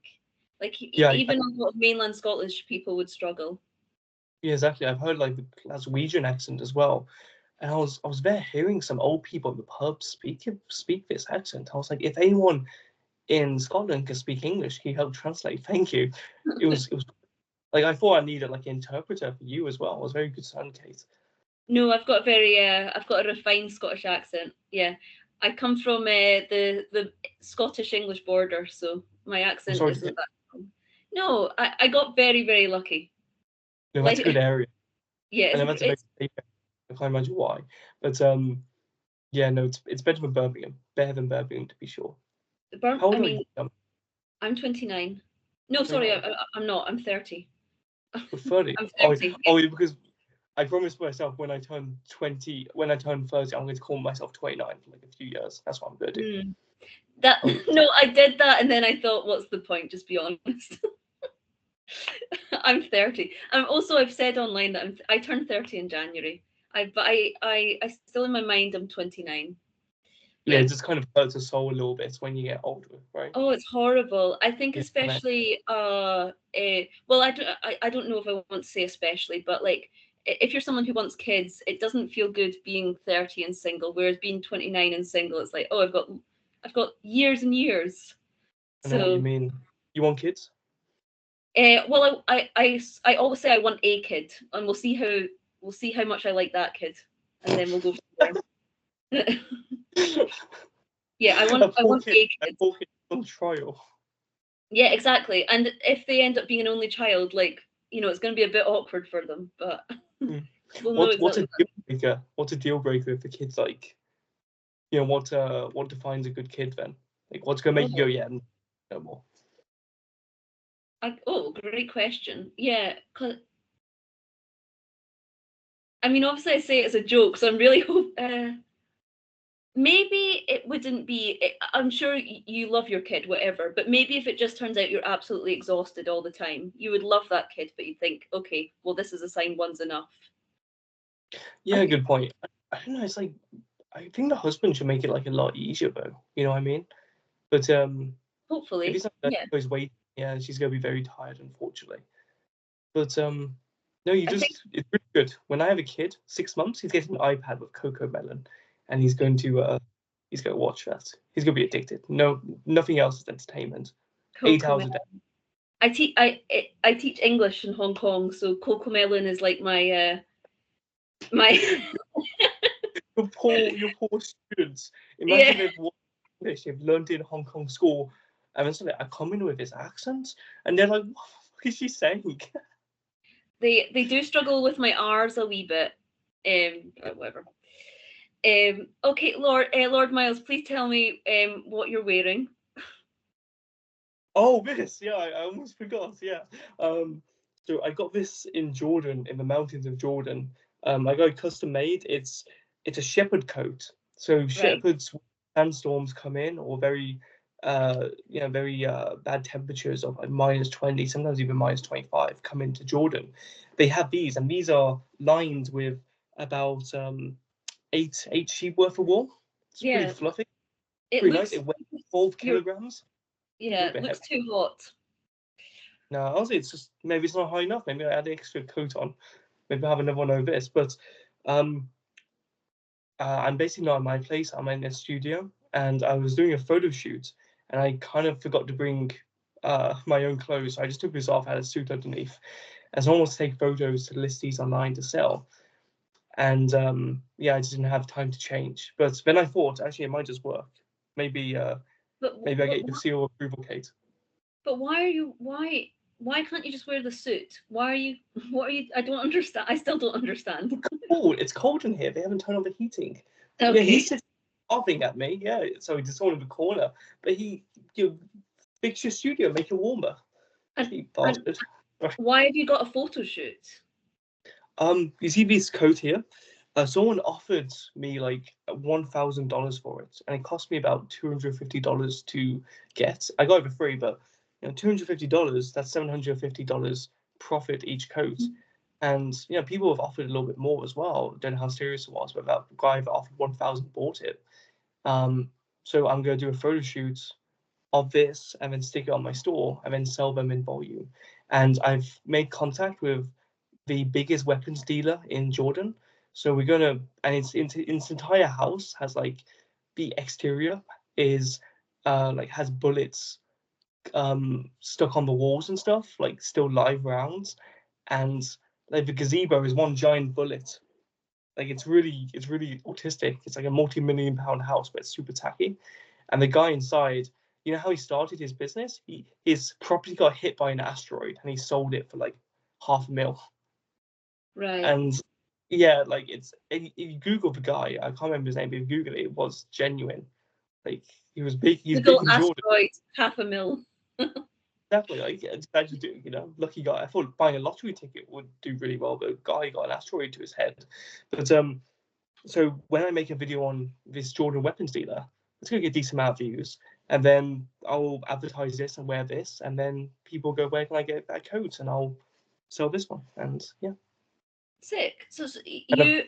Like Yeah, even a lot of mainland Scottish people would struggle. yeah, exactly. I've heard like the Glaswegian accent as well, and I was there hearing some old people in the pub speak this accent. I was like, if anyone in Scotland can speak English, can you help translate? Thank you. It was like I thought I needed like an interpreter for you as well. It was very concerned, Kate. No, I've got a refined Scottish accent. Yeah, I come from the Scottish English border, so my I'm accent sorry to isn't hear. that strong. No, I got very lucky. No, that's a good Like, area. yeah, I know that's a very it's safe area. I can't imagine why, but yeah, no, it's better than Birmingham to be sure. How I old are you? mean, I'm 29. No, sorry, 29. I'm not. I'm 30. You're 30. I'm Oh, 30. oh, yeah, because I promised myself when I turn 30, I'm going to call myself 29 for like a few years. That's what I'm going to do. Mm. That Oh, no, I did that, and then I thought, what's the point? Just be honest. I'm 30. I've said online that I turned 30 in January. I but I still in my mind I'm 29. Yeah, Yeah. it just kind of hurts the soul a little bit when you get older, right? Oh, it's horrible. I think Yeah, especially well, I don't know if I want to say especially, but like if you're someone who wants kids, it doesn't feel good being 30 and single, whereas being 29 and single, it's like, oh, I've got years and years. I know what you So mean. You want kids? well, I always say I want a kid, and we'll see how much I like that kid, and then we'll go from there. Yeah, I want A I poor want kid, a a kid. poor kid on trial. Yeah, exactly. And if they end up being an only child, like, it's going to be a bit awkward for them, but Mm. we'll know What's exactly a deal breaker? What's a deal breaker if the kid's like, what defines a good kid then? Like, what's gonna what. make you go, yeah, no more? Great question. Yeah, 'cause I mean, obviously, I say it as a joke, so I'm really hope. Maybe it wouldn't be. I'm sure you love your kid, whatever, but maybe if it just turns out you're absolutely exhausted all the time, you would love that kid, but you think, okay, well, this is a sign one's enough. Yeah, good point. I don't know. It's like I think the husband should make it like a lot easier though. You know what I mean? But if Hopefully, it's not that yeah. goes waiting, yeah, she's gonna be very tired, unfortunately. But no, I think it's really good. When I have a kid, 6 months, he's getting an iPad with Coco Melon, and he's gonna watch that. He's gonna be addicted. No, nothing else is entertainment. 8 hours a day. Cocomelon. I teach English in Hong Kong, so Cocomelon is like my Your poor students. yeah. Imagine they've watched English, they've learned in Hong Kong school, and then suddenly I come in with this accent, and they're like, "What the fuck is she saying?" They do struggle with my R's a wee bit. Whatever. Okay, Lord Miles, please tell me what you're wearing. Oh, this, yeah, I almost forgot. Yeah. Um, so I got this in Jordan, in the mountains of Jordan. I got it custom made. It's a shepherd coat. So Right. shepherds, sandstorms come in, or very bad temperatures of like -20, sometimes even -25, come into Jordan. They have these, and these are lined with about eight sheep worth of wool. It's pretty Yeah. fluffy, It pretty nice. looks It weighs 12 you're kilograms. A yeah, little it bit looks heavy. too hot. No, honestly, it's just maybe it's not high enough. Maybe I add an extra coat on. Maybe I have another one over this. But um, I'm basically not in my place. I'm in a studio, and I was doing a photo shoot, and I kind of forgot to bring my own clothes. So I just took this off, had a suit underneath, and so I wanted to take photos to list these online to sell. And yeah, I just didn't have time to change. But then I thought, actually, it might just work. Maybe But maybe I but get your seal of approval, Kate. but why can't you just wear the suit? Why are you what are you I don't understand. I still don't understand. Oh, it's cold in here. They haven't turned on the heating. Yeah, Okay. he's sitting laughing at me. Yeah, so he just wanted the corner. But you fix your studio, make it warmer. And Cheap and bastard. Right. why have you got a photo shoot? You see this coat here? Someone offered me like $1,000 for it, and it cost me about $250 to get. I got it for free, but $250, that's $750 profit each coat. And people have offered a little bit more as well. Don't know how serious it was, but that guy that offered 1,000 bought it. Um, so I'm going to do a photo shoot of this and then stick it on my store and then sell them in volume. And I've made contact with the biggest weapons dealer in Jordan. So we're gonna, and its entire house has like the exterior is like has bullets stuck on the walls and stuff, like still live rounds, and like the gazebo is one giant bullet. Like it's really autistic. It's like a multi-million-pound house, but it's super tacky. And the guy inside, you know how he started his business? His property got hit by an asteroid, and he sold it for like half a mil. Right. And yeah, like if you Google the guy, I can't remember his name, but if you Google it, it was genuine. Like he was big. He's big Google in Jordan. asteroid 500,000. Definitely, like I just do, lucky guy. I thought buying a lottery ticket would do really well, but the guy got an asteroid to his head. But so when I make a video on this Jordan weapons dealer, it's gonna get a decent amount of views, and then I'll advertise this and wear this, and then people go, where can I get that coat? And I'll sell this one, and yeah. Sick. So And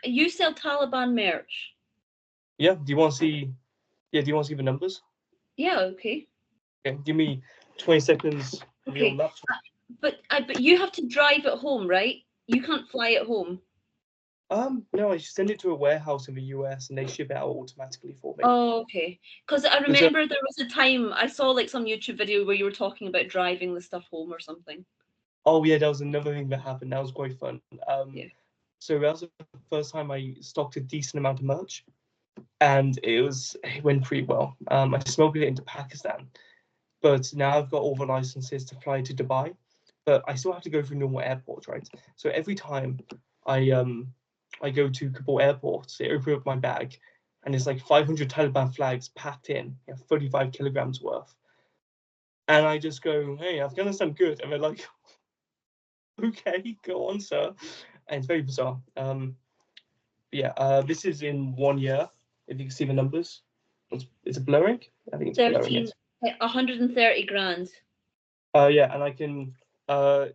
you sell Taliban merch. Yeah. Do you want to see? Yeah. Do you want to see the numbers? Yeah, okay. Okay. Give me 20 seconds of your Okay. laptop. But you have to drive it home, right? You can't fly it home. No, I send it to a warehouse in the US and they ship it out automatically for me. Oh, okay. Because I But remember there was a time I saw like some YouTube video where you were talking about driving the stuff home or something. oh yeah, that was another thing that happened. That was quite fun. Yeah. So that was the first time I stocked a decent amount of merch, and it went pretty well. I smuggled it into Pakistan, but now I've got all the licenses to fly to Dubai, but I still have to go through normal airports, right? So every time I go to Kabul airport, they open up my bag, and it's like 500 Taliban flags packed in, 35 kilograms worth, and I just go, "Hey, Afghanistan, good," and they're like, "Okay, go on, sir," and it's very bizarre. Yeah, this is in 1 year. If you can see the numbers, is it blurring? I think it's blurring 13, it. 130 grand. Yeah, and I can.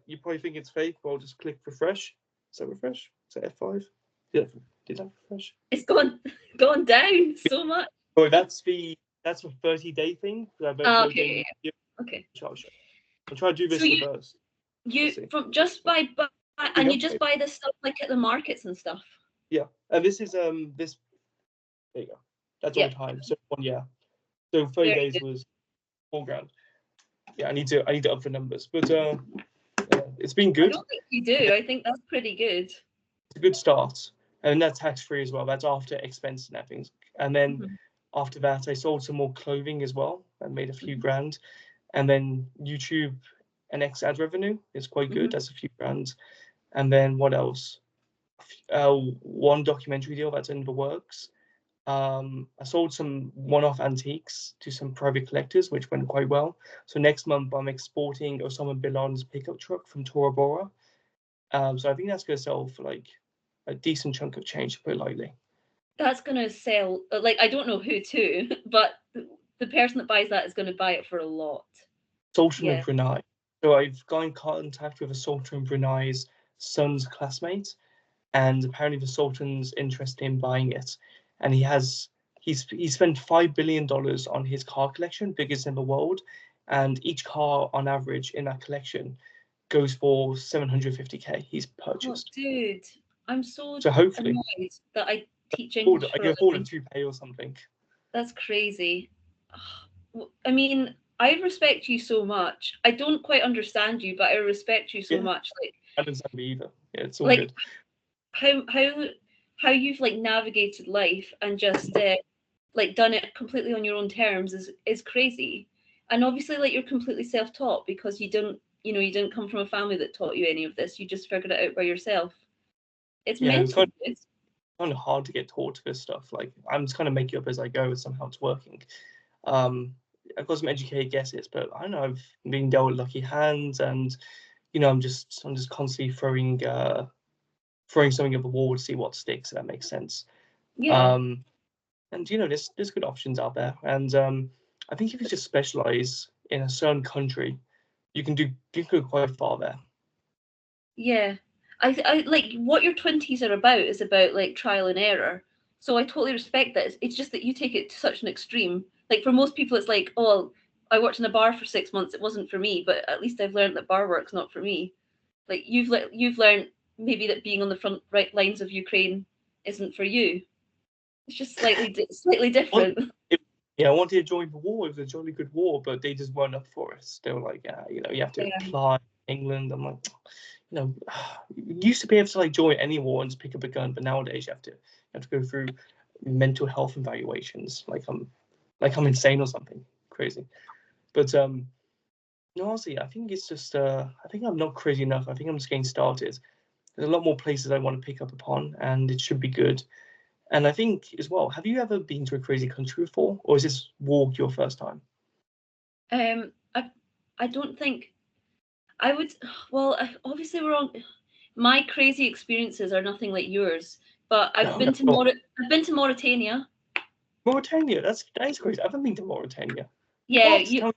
You probably think it's fake, but I'll just click refresh. Is that refresh? Is that F5? Did that refresh? It's gone down so much. Oh, that's the 30-day thing. I've Ah, uploaded okay, in. Yeah, okay. I'll try to do So this reverse. you Let's see. from just buy There and you you go. just buy this stuff like at the markets and stuff. Yeah, and this is this. There you go. That's all Yeah, time. So 1 year. So 30 very days good. was 4 grand. Yeah, I need to up the numbers, but yeah, it's been I good. don't think you do. I think that's pretty good. It's a good start, and that's tax free as well. That's after expense and everything. And then Mhm, after that, I sold some more clothing as well. I made a few mhm, grand, and then YouTube and X ad revenue is quite good. mhm. That's a few grand. And then what else? One documentary deal that's in the works. I sold some one-off antiques to some private collectors, which went quite well. So next month, I'm exporting Osama bin Laden's pickup truck from Tora Bora. So I think that's going to sell for like a decent chunk of change, to put it lightly. That's gonna sell. Like I don't know who to, but the person that buys that is gonna buy it for a lot. Sultan of Yeah. Brunei. So I've got in contact with a Sultan of Brunei's son's classmate, and apparently the Sultan's interested in buying it, and he spent $5 billion on his car collection, biggest in the world, and each car on average in that collection goes for 750K. He's Oh, purchased. dude, I'm so So hopefully, annoyed that I teach English I for can a afford a living. toupee or something. That's crazy. I mean, I respect you so much. I don't quite understand you, but I respect you so Yeah, much. I don't understand me either. Yeah, it's all Like good. how you've like navigated life and just like done it completely on your own terms is crazy. And obviously, like you're completely self-taught because you didn't come from a family that taught you any of this. You just figured it out by yourself. It's Yeah, it's mental. It's kind of hard to get taught this stuff. Like I'm just kind of making it up as I go, and somehow it's working. Um, I've got some educated guesses, but I don't know. I've been dealt with lucky hands, and I'm just constantly throwing something at the wall to see what sticks. If that makes sense. yeah, Um, and there's good options out there, and I think if you just specialize in a certain country, you can go quite far there. yeah. I like what your 20s are about is about like trial and error. So I totally respect that. It's just that you take it to such an extreme. Like for most people, it's like, oh, I worked in a bar for 6 months. It wasn't for me, but at least I've learned that bar work's not for me. Like you've learned maybe that being on the front right lines of Ukraine isn't for you. It's just slightly Well, different. it, yeah, I wanted to join the war. It was a jolly good war, but they just weren't up for us. They were like, you have to Yeah. apply England. I'm like, you used to be able to like join any war and just pick up a gun, but nowadays you have to go through mental health evaluations. Like I'm insane or something crazy. But no, honestly, I think it's just I think I'm not crazy enough. I think I'm just getting started. There's a lot more places I want to pick up upon, and it should be good. And I think as well, have you ever been to a crazy country before, or is this walk your first time? Um, I don't think I would. Well, obviously we're on. My crazy experiences are nothing like yours, but No, no. Oh, I've been to Mauritania. Mauritania. That is crazy. I haven't been to Mauritania. Yeah, What? Tell me.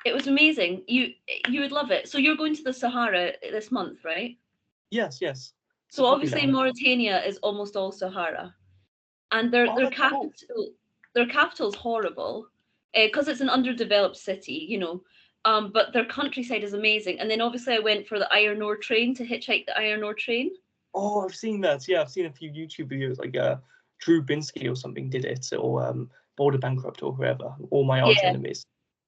it was amazing. You would love it. So you're going to the Sahara this month, right? Yes, yes. So Supporting obviously that. Mauritania is almost all Sahara. and Oh, that's cool. their capital's horrible because it's an underdeveloped city, you know. But their countryside is amazing. And then obviously I went for the iron ore train to hitchhike the iron ore train. Oh, I've seen that. Yeah, I've seen a few YouTube videos, like Drew Binsky or something did it, or Border Bankrupt or whoever. All my arch Yeah, enemies.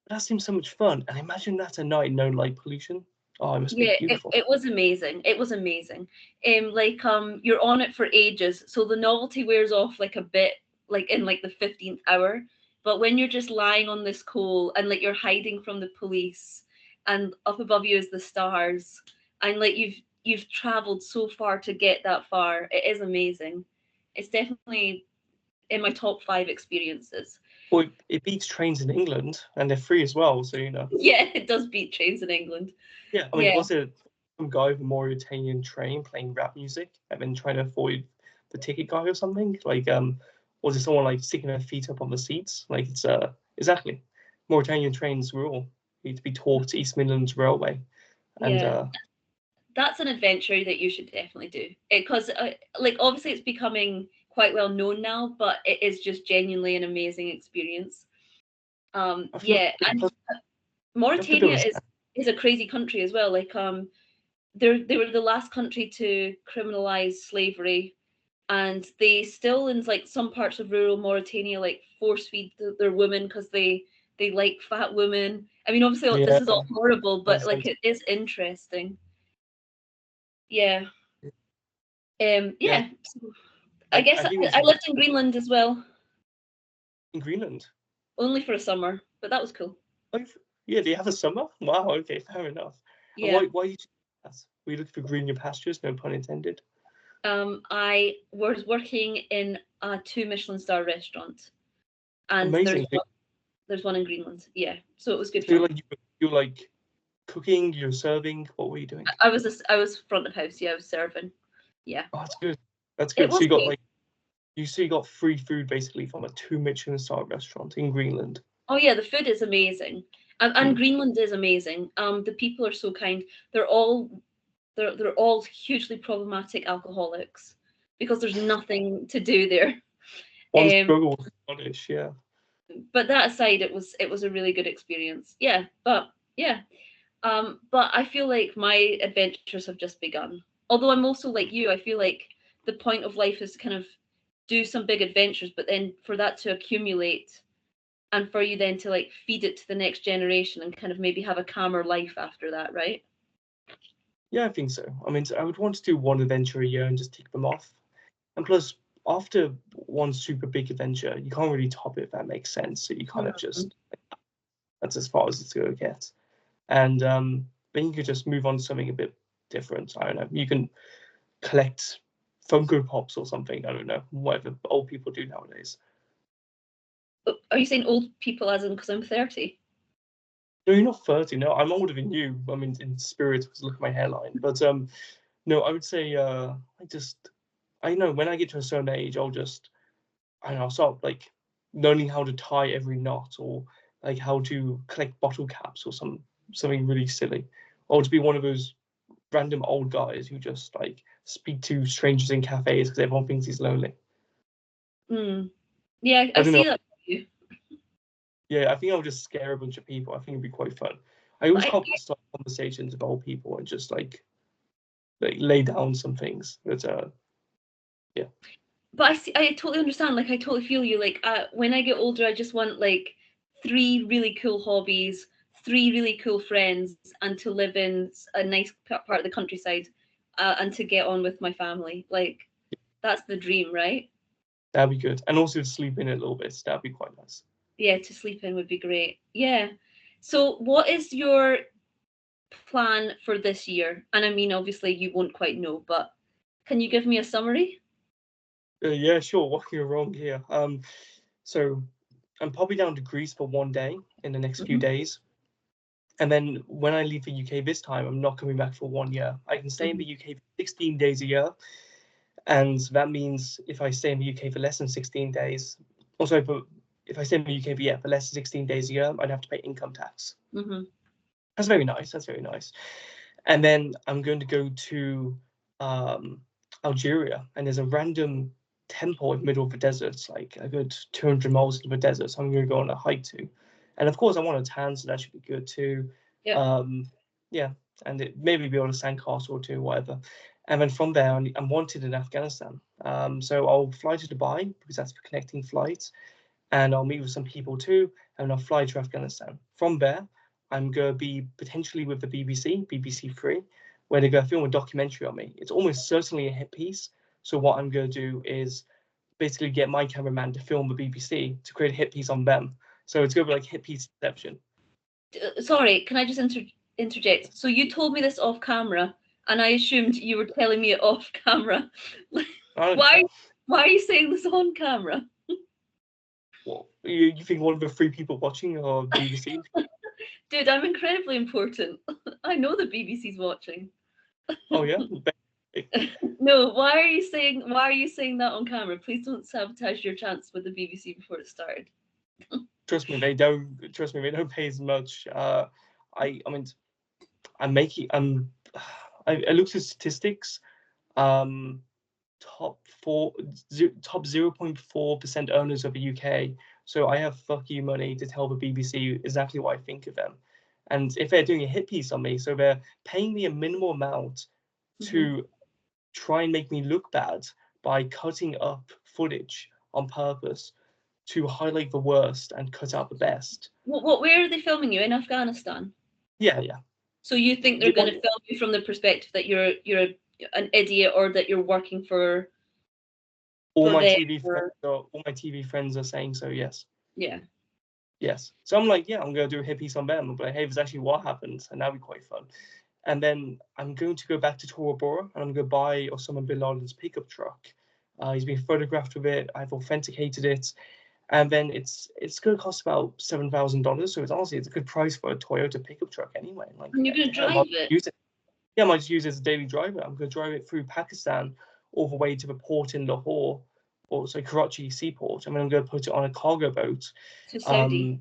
That seems so much fun. And imagine that at night, no light pollution. Oh, it must be yeah, beautiful. it was amazing. It was amazing. Like you're on it for ages, so the novelty wears off like a bit, like in like the 15th hour. But when you're just lying on this coal and like you're hiding from the police, and up above you is the stars, and like you've traveled so far to get that far, it is amazing. It's definitely in my top 5 experiences. Well, it beats trains in England, and they're free as well. So you know. Yeah, it does beat trains in England. Yeah, I mean, Yeah, was it some guy with a Mauritanian train playing rap music and then trying to avoid the ticket guy or something? Like, was it someone like sticking their feet up on the seats? Like, it's exactly Mauritanian trains rule. Need to be taught East Midlands Railway, and yeah. That's an adventure that you should definitely do because like obviously it's becoming quite well known now, but it is just genuinely an amazing experience. I feel Yeah, like and plus you have to Mauritania build is a crazy country as well. Like they were the last country to criminalize slavery, and they still in like some parts of rural Mauritania like force feed their women because they like fat women. I mean, obviously this yeah, is all horrible, but that's like it is interesting. Yeah. yeah. Yeah. So I guess I think I it's lived in Greenland as well, in Greenland. only for a summer, but that was cool. Oh, yeah, do you have a summer? Wow, okay, fair enough. And Yeah. why did you do that? Were you looking for greener pastures? No pun intended. I was working in a 2 Michelin star restaurant, and Amazing. there's one in Greenland. Yeah, so it was good So you're fun. like you're like cooking, you're serving. What were you doing? I was front of house. Yeah, I was serving. Yeah, Oh, that's good. That's it good. So was you got good. like you got free food basically from a 2 Michelin star restaurant in Greenland. Oh yeah, the food is amazing, and Mm. Greenland is amazing. The people are so kind. They're all they're all hugely problematic alcoholics because there's nothing to do there. One Um, struggle with Scottish, yeah. but that aside, it was a really good experience. Yeah, but yeah, but I feel like my adventures have just begun. Although I'm also like you, I feel like the point of life is to kind of do some big adventures, but then for that to accumulate and for you then to like feed it to the next generation and kind of maybe have a calmer life after that, right? Yeah, I think so. I mean, I would want to do one adventure a year and just tick them off. And plus, after one super big adventure, you can't really top it if that makes sense. So you kind of Mhm. just that's as far as it's gonna get. And then you could just move on to something a bit different. I don't know. You can collect Funko Pops or something. I don't know, whatever old people do nowadays. Are you saying old people as in because I'm 30? No, you're not 30. No, I'm older than you. I mean, in spirit, because look at my hairline. But no, I would say I know when I get to a certain age, I don't know, I'll start like learning how to tie every knot or like how to collect bottle caps or something really silly, or to be one of those random old guys who just like speak to strangers in cafes because everyone thinks he's lonely. Mm. Yeah, I I don't know. see that for you. Yeah, I think I'll just scare a bunch of people. I think it'd be quite fun. I always But can't start conversations with old people and just like lay down some things. But yeah, I see, I totally understand. Like I totally feel you. Like when I get older, I just want like 3 really cool hobbies, 3 really cool friends, and to live in a nice part of the countryside, and to get on with my family. Like that's the dream, right? that'd be good. And also sleep in it a little bit. That'd be quite nice. Yeah, to sleep in would be great. Yeah. So, what is your plan for this year? And I mean, obviously, you won't quite know, but can you give me a summary? Yeah, sure. What can go wrong here? So I'm probably down to Greece for one day in the next few Hmm. days. And then when I leave the UK this time, I'm not coming back for one year. I can stay in the Hmm. UK for 16 days a year. And that means if I stay in the UK for less than 16 days, also, but if I stay in the UK for less than 16 days a year, I'd have to pay income tax. Hmm. That's very nice. That's very nice. And then I'm going to go to Algeria, and there's a random temple in the middle of the desert, like a good 200 miles into the desert. So I'm going to go on a hike to, and of course I want a tan, so that should be good too. Yeah. Yeah, and maybe be on a sandcastle or two, whatever. And then from there, I'm wanted in Afghanistan. So I'll fly to Dubai because that's the connecting flight, and I'll meet with some people too, and I'll fly to Afghanistan. From there, I'm going to be potentially with the BBC Three, where they're going to film a documentary on me. It's almost certainly a hit piece. So what I'm going to do is basically get my cameraman to film the BBC to create a hit piece on them. So it's going to be like hit piece inception. Sorry, can I just interject? So you told me this off camera, and I assumed you were telling me it off camera. why? Why are you saying this on camera? Well, you think one of the three people watching are BBC? Dude, I'm incredibly important. I know the BBC's watching. Oh yeah. No, why are you saying that on camera? Please don't sabotage your chance with the BBC before it started. Trust me, they don't. Trust me, they don't pay as much. I mean, I'm making. I looked at statistics. Top 0.4% earners of the UK. So I have fuck you money to tell the BBC exactly what I think of them. And if they're doing a hit piece on me, so they're paying me a minimal amount to try and make me look bad by cutting up footage on purpose to highlight the worst and cut out the best. Where are they filming you? In Afghanistan? Yeah. So you think they're going to film you from the perspective that you're an idiot, or that you're working for all my TV friends are saying so, yes. Yeah. Yes. So I'm like, yeah, I'm going to do a hit piece on them. I'm like, hey, this is actually what happened, and that'll be quite fun. And then I'm going to go back to Tora Bora, and I'm going to buy Osama bin Laden's pickup truck. He's been photographed with it. I've authenticated it, and then it's going to cost about $7,000. So it's a good price for a Toyota pickup truck anyway. Like, and you're going to drive it? Use it. Yeah, I might just use it as a daily driver. I'm going to drive it through Pakistan all the way to the port in Lahore, or so Karachi seaport. I mean, I'm going to put it on a cargo boat. To Saudi.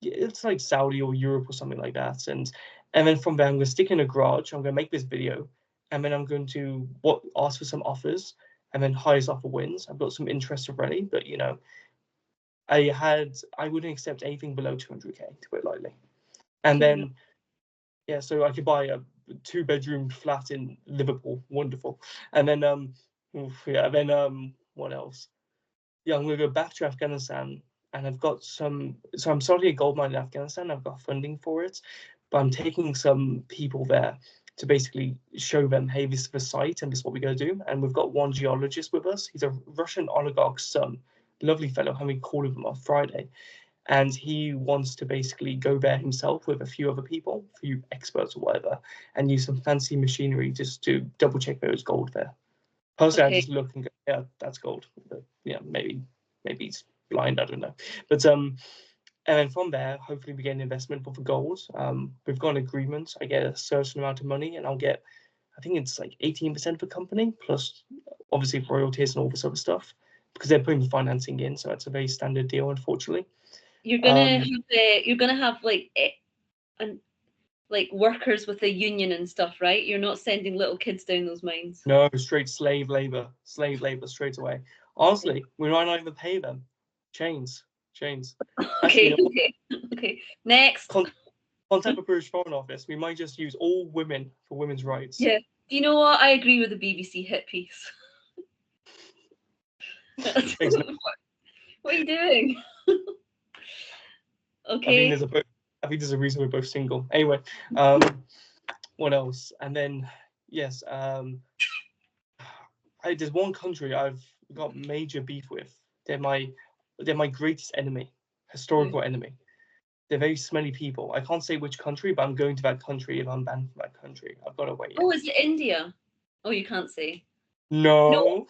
It's like Saudi or Europe or something like that. And then from there, I'm going to stick in a garage. I'm going to make this video, and then I'm going to ask for some offers, and then highest offer wins. I've got some interest already, but I wouldn't accept anything below 200k, to put it lightly. And then so I could buy a 2-bedroom flat in Liverpool. Wonderful. And then what else? Yeah, I'm gonna go back to Afghanistan, and I've got some. So I'm starting a gold mine in Afghanistan. I've got funding for it, but I'm taking some people there to basically show them, hey, this is the site and this is what we're gonna do. And we've got one geologist with us. He's a Russian oligarch's son, lovely fellow. Having a call with him on Friday, and he wants to basically go there himself with a few other people, a few experts or whatever, and use some fancy machinery just to double check there is gold there. Personally, I just look and go, yeah, that's gold. But, yeah, maybe he's blind, I don't know. But and then from there, hopefully we get an investment for the gold. We've got an agreement. I get a certain amount of money, and I'll get, I think it's like 18% of the company, plus obviously royalties and all this other stuff, because they're putting the financing in. So it's a very standard deal, unfortunately. You're gonna have like workers with a union and stuff, right? You're not sending little kids down those mines. No, straight slave labor straight away. Honestly, we might not even pay them. Chains. Okay. Next. Contact the British Foreign Office. We might just use all women for women's rights. Yeah. Do you know what? I agree with the BBC hit piece. What are you doing? Okay. I think there's a reason we're both single. Anyway, what else? And then yes, there's one country I've got major beef with. They're my greatest enemy, historical enemy. They're very smelly people. I can't say which country, but I'm going to that country if I'm banned from that country. I've got to wait. Oh, is it India? Oh, you can't say. No.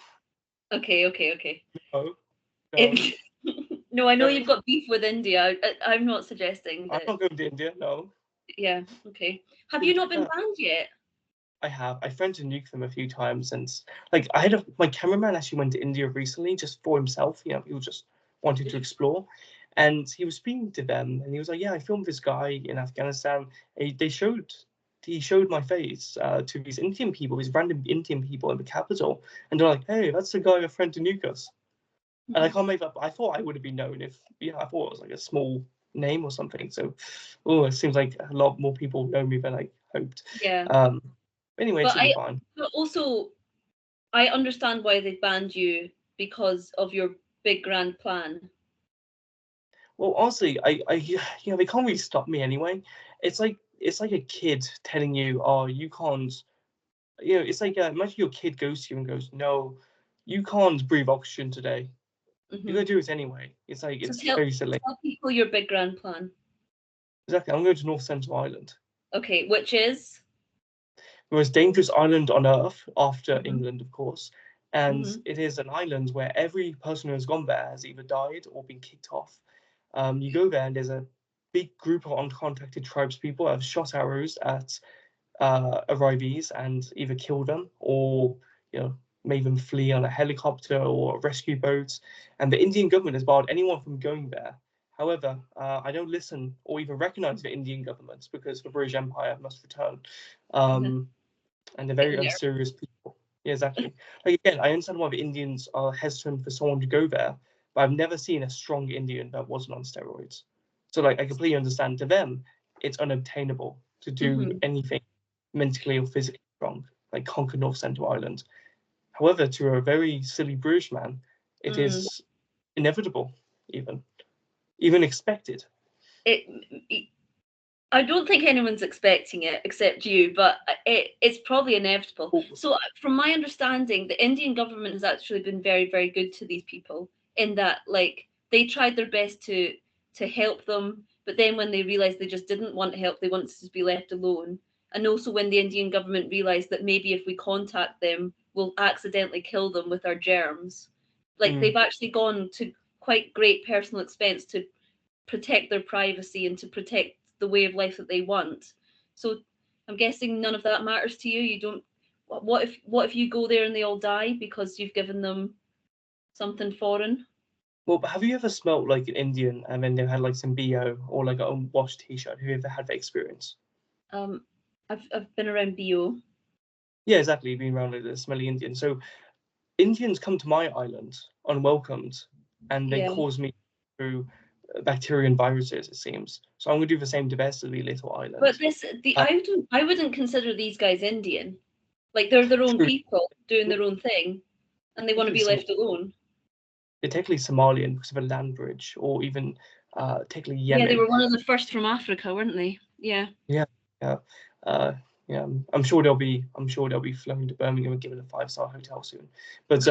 Okay. No. No, I know you've got beef with India. I'm not suggesting that. I'm not going to India, no. Yeah, okay. Have you not been banned yet? I have. I threatened to nuke them a few times, and like my cameraman actually went to India recently just for himself. He was just wanted to explore, and he was speaking to them, and he was like, "Yeah, I filmed this guy in Afghanistan." They showed he showed my face to these Indian people, these random Indian people in the capital, and they're like, "Hey, that's the guy with friend Tanukas." And I can't make that. I thought I would have been known if, I thought it was like a small name or something. So, it seems like a lot more people know me than I hoped. Yeah. Anyway, it But should be fine. but also, I understand why they banned you because of your big grand plan. Well, honestly, they can't really stop me anyway. It's like a kid telling you, "Oh, you can't." It's like imagine your kid goes to you and goes, "No, you can't breathe oxygen today. You're gonna do it anyway." It's like So it's very silly. tell people your big grand plan. Exactly. I'm going to North Central Island. Okay, which is The most dangerous island on Earth after England, of course. And Mhm. it is an island where every person who has gone there has either died or been kicked off. You go there and there's a big group of uncontacted tribespeople that have shot arrows at arrivees and either kill them or made them flee on a helicopter or a rescue boat. And the Indian government has barred anyone from going there. However, I don't listen or even recognize the Indian government because the British Empire must return. And they're very Getting unserious people. Yeah, exactly. Like again, I understand why the Indians are hesitant for someone to go there, but I've never seen a strong Indian that wasn't on steroids. So like I completely understand to them, it's unobtainable to do anything mentally or physically wrong, like conquer North Central Island. However, to a very silly British man, it is inevitable, even expected. it I don't think anyone's expecting it except you, but it's probably inevitable. Oh, So, from my understanding, the Indian government has actually been very, very good to these people in that, like, they tried their best to help them, but then when they realized they just didn't want help, they wanted to be left alone. And also, when the Indian government realized that maybe if we contact them, we'll accidentally kill them with our germs, like they've actually gone to quite great personal expense to protect their privacy and to protect the way of life that they want. So I'm guessing none of that matters to you. You don't. What if you go there and they all die because you've given them something foreign? Well, but have you ever smelt like an Indian and then they've had like some BO or like an unwashed t-shirt? Have you ever had that experience? Um, I've been around BO. Yeah, exactly. You've been around like the smelly Indian. So Indians come to my island unwelcomed and they Yeah, cause me through bacteria and viruses, it seems. So I'm going to do the same to their silly little but island. Uh, I wouldn't consider these guys Indian. Like they're their own true. people doing their own thing, and they want to Technically, be left alone. they're technically Somalian because of a land bridge, or even technically Yeah, they Yemen. were one of the first from Africa, weren't they? Yeah. Yeah, yeah, uh, yeah. I'm sure they'll be. I'm sure they'll be flown to Birmingham and given a 5-star hotel soon. But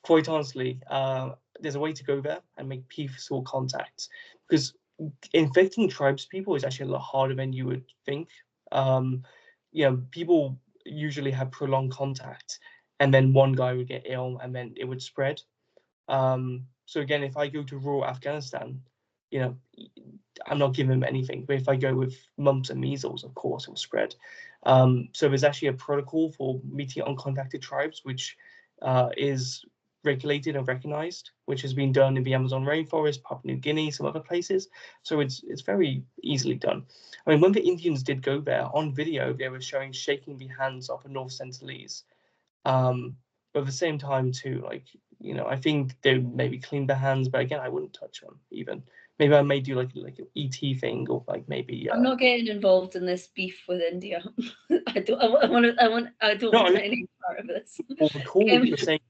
quite honestly, there's a way to go there and make peaceful contacts because infecting tribes people is actually a lot harder than you would think. Um, people usually have prolonged contact, and then one guy would get ill, and then it would spread. So again, if I go to rural Afghanistan, you know, I'm not giving them anything. But if I go with mumps and measles, of course, it will spread. So there's actually a protocol for meeting uncontacted tribes, which is regulated and recognized, which has been done in the Amazon rainforest, Papua New Guinea, some other places. So it's very easily done. I mean, when the Indians did go there on video, they were showing shaking the hands of a North Sentinelese. But at the same time, too, like I think they would maybe clean their hands, but again, I wouldn't touch them even. Maybe I may do like an ET thing, or like maybe. I'm not getting involved in this beef with India. I don't. I don't No, I want mean, any part of this. on the call Um, you were saying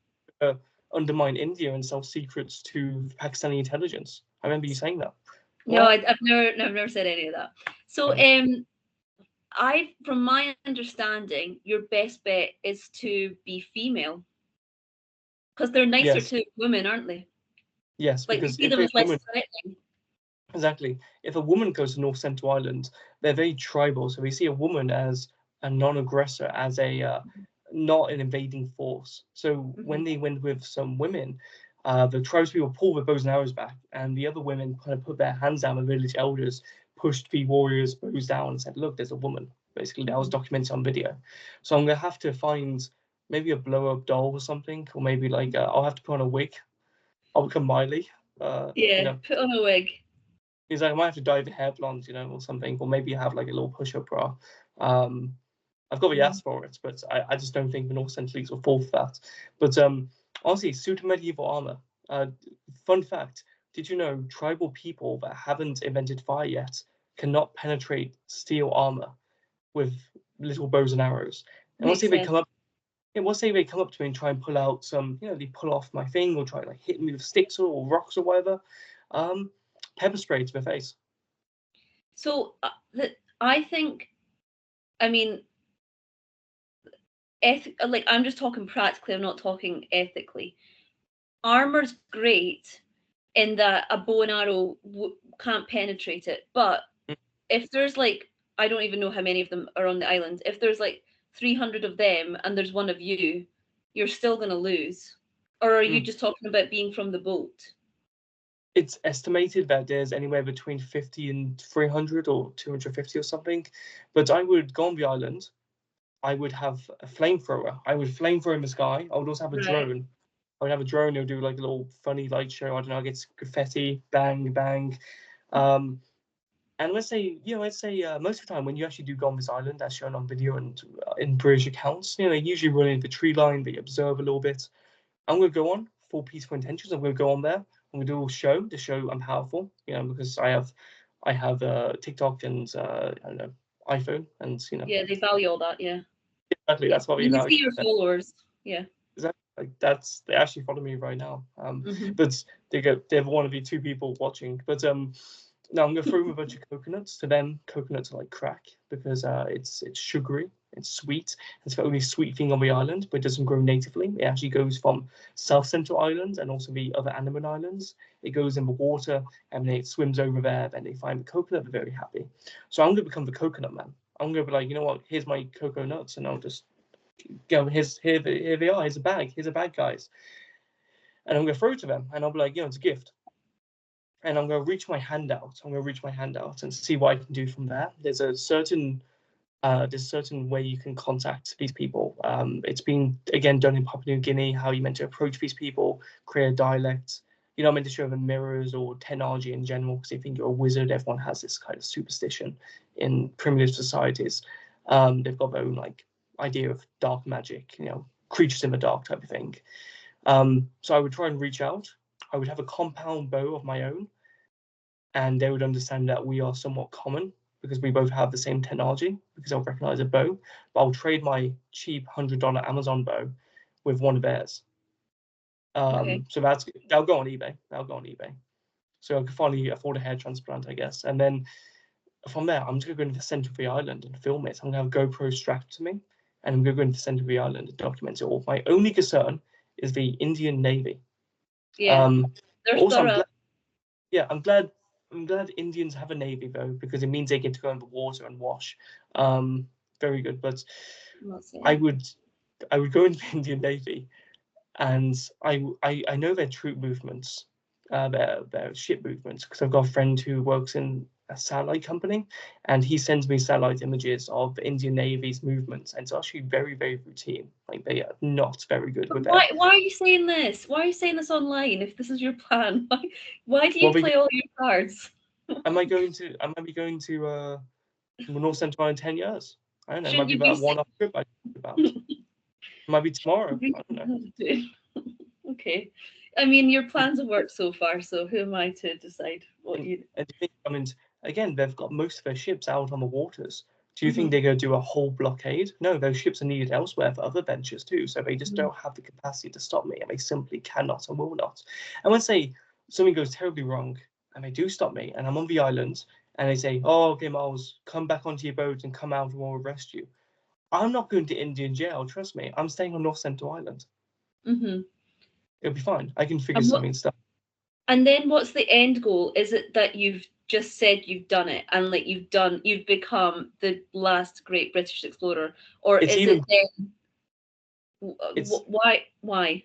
undermine India and sell secrets to Pakistani intelligence. I remember you saying that. no, What? I've never said any of that. So, Oh, from my understanding, your best bet is to be female because they're nicer yes, to women, aren't they? yes, Like they because see if them a as less woman threatening. Exactly. If a woman goes to North Central Island, they're very tribal. So we see a woman as a non-aggressor, as a not an invading force. So when Mhm. they went with some women, the tribespeople pulled the bows and arrows back, and the other women kind of put their hands down. The village elders pushed the warriors' bows down and said, "Look, there's a woman." Basically, that was documented on video. So I'm gonna have to find maybe a blow-up doll or something, or maybe like I'll have to put on a wig. I'll become Miley. Uh, you Yeah, know, put on a wig. He's like, I might have to dye the hair blonde, you know, or something, or maybe have like a little push-up bra. I've got the ass for it, but I just don't think the North Central Leagues will fall for that. But honestly, suit of medieval armor. Fun fact: did you know tribal people that haven't invented fire yet cannot penetrate steel armor with little bows and arrows? And Makes sense. let's say they come up to me and try and pull out some, you know, they pull off my thing or try to like hit me with sticks or rocks or whatever. Pepper spray to the face. So I think, I mean, like I'm just talking practically. I'm not talking ethically. Armor's great in that a bow and arrow can't penetrate it, but if there's like, I don't even know how many of them are on the island. If there's like 300 of them and there's one of you, you're still going to lose. Or are you Mm. just talking about being from the boat? It's estimated that there's anywhere between 50 and 300 or 250 or something. But I would go on the island. I would have a flamethrower. I would flamethrower in the sky. I would also have a Right. drone. I would have a drone who'll do like a little funny light show. I don't know, I get confetti, bang, bang. And let's say, most of the time when you actually do go on this island, as shown on video and in British accounts, you know, they usually run into the tree line, they observe a little bit. I'm going to go on full peaceful intentions. I'm going to go on there. I'm going to do a show to show I'm powerful, you know, because I have TikTok and I don't know, iPhone, and you know, Yeah, they value all that. Yeah. exactly Yeah. that's what we When you value. see your followers. Yeah. Exactly. Like that's they actually follow me right now. Hmm. But they want to be two people watching. But now I'm gonna throw them a bunch of coconuts. To them, coconuts are like crack because it's sugary, it's sweet. It's the only sweet thing on the island, but it doesn't grow natively. It actually goes from South Central Islands and also the other Andaman Islands. It goes in the water and then it swims over there. Then they find the coconut. They're very happy. So I'm gonna become the coconut man. I'm gonna be like, you know what? Here's my cocoa nuts, and I'll just go. Here they are. Here's a bag. Here's a bag, guys. And I'm gonna throw it to them, and I'll be like, you know, it's a gift. And I'm gonna reach my hand out. I'm gonna reach my hand out and see what I can do from there. There's a certain way you can contact these people. It's been again done in Papua New Guinea. How you meant to approach these people, create a dialect. You're not meant to show them mirrors or technology in general because they think you're a wizard. Everyone has this kind of superstition in primitive societies. They've got their own like idea of dark magic, you know, creatures in the dark type of thing. So I would try and reach out. I would have a compound bow of my own, and they would understand that we are somewhat common because we both have the same technology, because I'll recognize a bow. But I'll trade my cheap $100 Amazon bow with one of theirs. Okay. So that'll go on eBay. That'll go on eBay. So I could finally afford a hair transplant, I guess. And then from there, I'm just gonna go into the center of the island and film it. I'm gonna have a GoPro strapped to me, and I'm gonna go into the center of the island and document it all. My only concern is the Indian Navy. Yeah. Um, They're Also, thorough. I'm glad Indians have a navy though, because it means they get to go in the water and wash. Very good. But I'm not saying. I would I would go into the Indian Navy, and I know their troop movements, their ship movements, because I've got a friend who works in a satellite company, and he sends me satellite images of the Indian Navy's movements, and it's actually very, very routine. Like they are not very good But with their. why are you saying this? Why are you saying this online if this is your plan? Why do Well, you play all your cards? am I be going to North Central in 10 years? I don't know. It might Shouldn't be you be that one-off trip I talked about. It might be tomorrow. I don't know. Okay. I mean, your plans have worked so far, so who am I to decide what you? And do you think, I mean, again, they've got most of their ships out on the waters. Do you think Mhm. they're going to do a whole blockade? No, those ships are needed elsewhere for other ventures too. So they just Mhm. don't have the capacity to stop me, and they simply cannot and will not. And let's say something goes terribly wrong, and they do stop me, and I'm on the island, and they say, "Oh, okay, Miles, come back onto your boat and come out, and we'll arrest you." I'm not going to Indian jail. Trust me. I'm staying on North Central Island. Mhm. It'll be fine. I can figure And what? something stuff. And then what's the end goal? Is it that you've just said you've done it and like you've become the last great British explorer, or It's is even it then it's why? Why?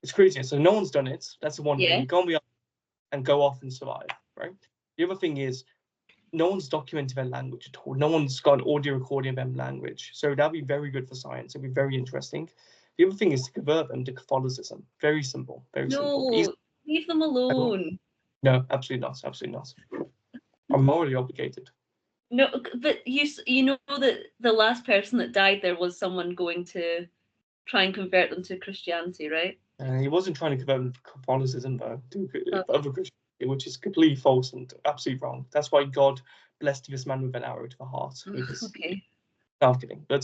it's crazy. So no one's done it. That's the one thing. Yeah. You can't be up and go off and survive, right? The other thing is no one's documented their language at all. No one's got an audio recording of their language. So that'd be very good for science. It'd be very interesting. The other thing is to convert them to Catholicism. Very simple. Very simple. Easy. No, leave them alone. No, absolutely not. Absolutely not. I'm morally obligated. No, but you know that the last person that died there was someone going to try and convert them to Christianity, right? He wasn't trying to convert Catholicism though to Okay. other Christianity, which is completely false and absolutely wrong. That's why God blessed this man with an arrow to the heart, because Okay. no, I'm kidding. But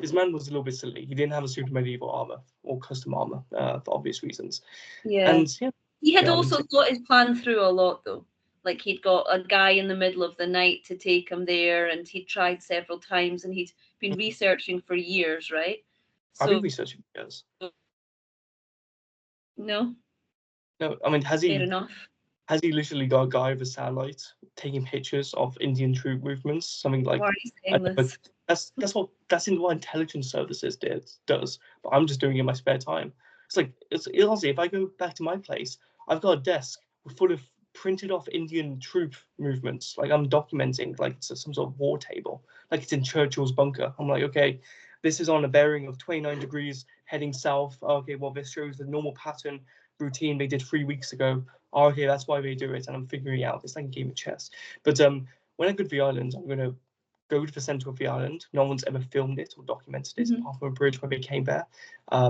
this man was a little bit silly. He didn't have a super medieval armor or custom armor for obvious reasons. Yeah. And yeah, He had the also island. thought his plan through a lot, though. Like he'd got a guy in the middle of the night to take him there, and he'd tried several times, and he'd been researching for years, right? I've been So researching years. no, No, I mean, fair enough. has he literally got a guy with a satellite taking pictures of Indian troop movements? Something Why like are you saying this? that's in what intelligence services does. But I'm just doing it in my spare time. It's honestly, if I go back to my place, I've got a desk full of printed off Indian troop movements. Like I'm documenting, like it's some sort of war table, like it's in Churchill's bunker. I'm like, okay, this is on a bearing of 29 degrees heading south. Okay, well this shows the normal pattern routine they did 3 weeks ago. Oh, okay, that's why they do it, and I'm figuring it out. It's like a game of chess. But when I go to the island, I'm gonna go to the center of the island. No one's ever filmed it or documented it, apart from a bridge where they came there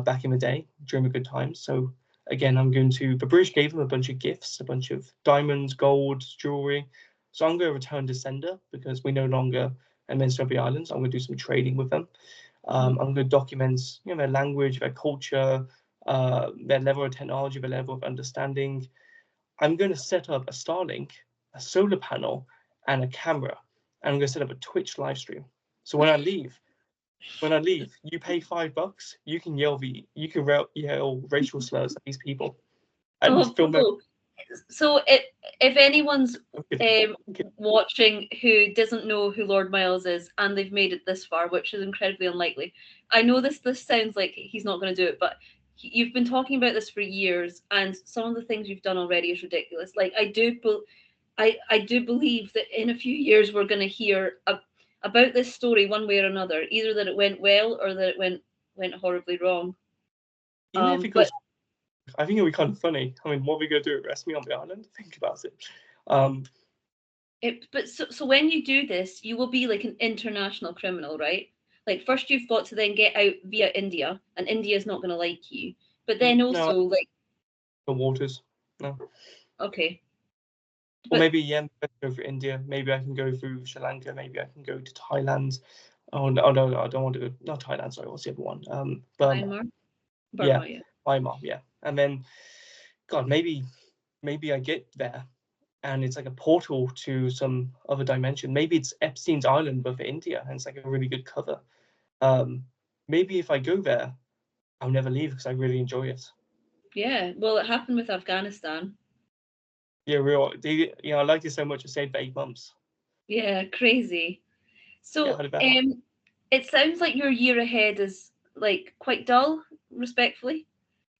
back in the day during the good times. So again, the bridge gave them a bunch of gifts, a bunch of diamonds, gold, jewelry. So I'm going to return to sender because we no longer administer of the islands. I'm going to do some trading with them. I'm going to document, their language, their culture, their level of technology, their level of understanding. I'm going to set up a Starlink, a solar panel, and a camera. And I'm going to set up a Twitch live stream. So when I leave, you pay $5. You can yell racial slurs at these people and Oh, film them. bro. So if anyone's watching who doesn't know who Lord Miles is and they've made it this far, which is incredibly unlikely, I know this sounds like he's not going to do it, but you've been talking about this for years, and some of the things you've done already is ridiculous. Like I do believe that in a few years we're going to hear about this story one way or another, either that it went well or that it went horribly wrong. Even if it But goes, I think it'll be kind of funny. I mean, what are we going to do? Arrest me on the island? Think about it. Um, so when you do this, you will be like an international criminal, right? Like first you've got to then get out via India, and India is not going to like you. But then no, also like the waters. No. okay, Or but maybe, yeah, let's go for India. Maybe I can go through Sri Lanka. Maybe I can go to Thailand. Oh, no, I don't want to go. Not Thailand, sorry. What's the other one? Burma. Myanmar, Yeah, Burma, yeah. Myanmar, yeah. And then, God, maybe I get there and it's like a portal to some other dimension. Maybe it's Epstein's Island, but for India, and it's like a really good cover. Maybe if I go there, I'll never leave because I really enjoy it. Yeah, well, it happened with Afghanistan. Yeah, I liked it so much. I stayed for 8 months. Yeah, crazy. Yeah, So, how did that happen? it sounds like your year ahead is like quite dull, respectfully.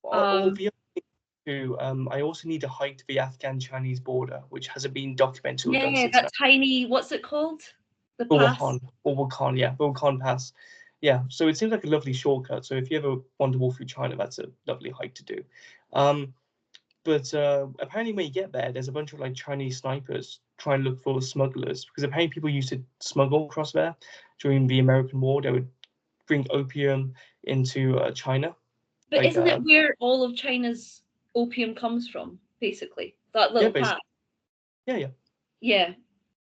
Or Um, the other thing too, I also need to hike to the Afghan-Chinese border, which hasn't been documented or done yeah, since that tiny, what's it called? The pass. Bulwakan, yeah, Bulwakan Pass. Yeah, so it seems like a lovely shortcut. So if you ever want to walk through China, that's a lovely hike to do. But apparently when you get there, there's a bunch of like Chinese snipers trying to look for smugglers because apparently people used to smuggle across there during the American War. They would bring opium into China. But Like, isn't it where all of China's opium comes from, basically? That yeah, little basically, path. yeah.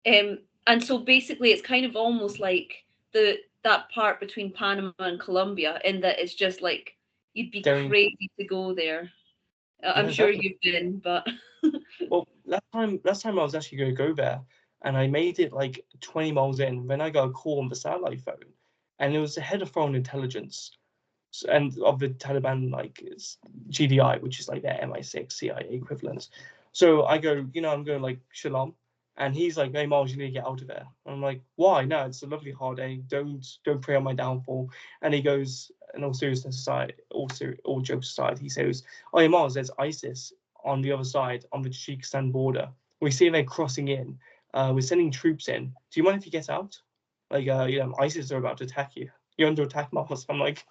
Yeah. And so basically it's kind of almost like that part between Panama and Colombia in that it's just like you'd be Daring, crazy to go there. I'm yeah, sure definitely. you've been, but Well, last time I was actually going to go there, and I made it like 20 miles in when I got a call on the satellite phone, and it was the head of foreign intelligence and of the Taliban, like it's GDI, which is like their MI6 CIA equivalent. So I go, I'm going like Shalom, and he's like, "Hey Miles, you need to get out of there." And I'm like, "Why? No, it's a lovely holiday. Don't pray on my downfall." And he goes, in all seriousness aside, all jokes aside, he says, "Oh, yeah, Miles, there's ISIS on the other side, on the Tajikistan border. We see they're crossing in. We're sending troops in. Do you mind if you get out? Like, ISIS are about to attack you. You're under attack, Miles." I'm like,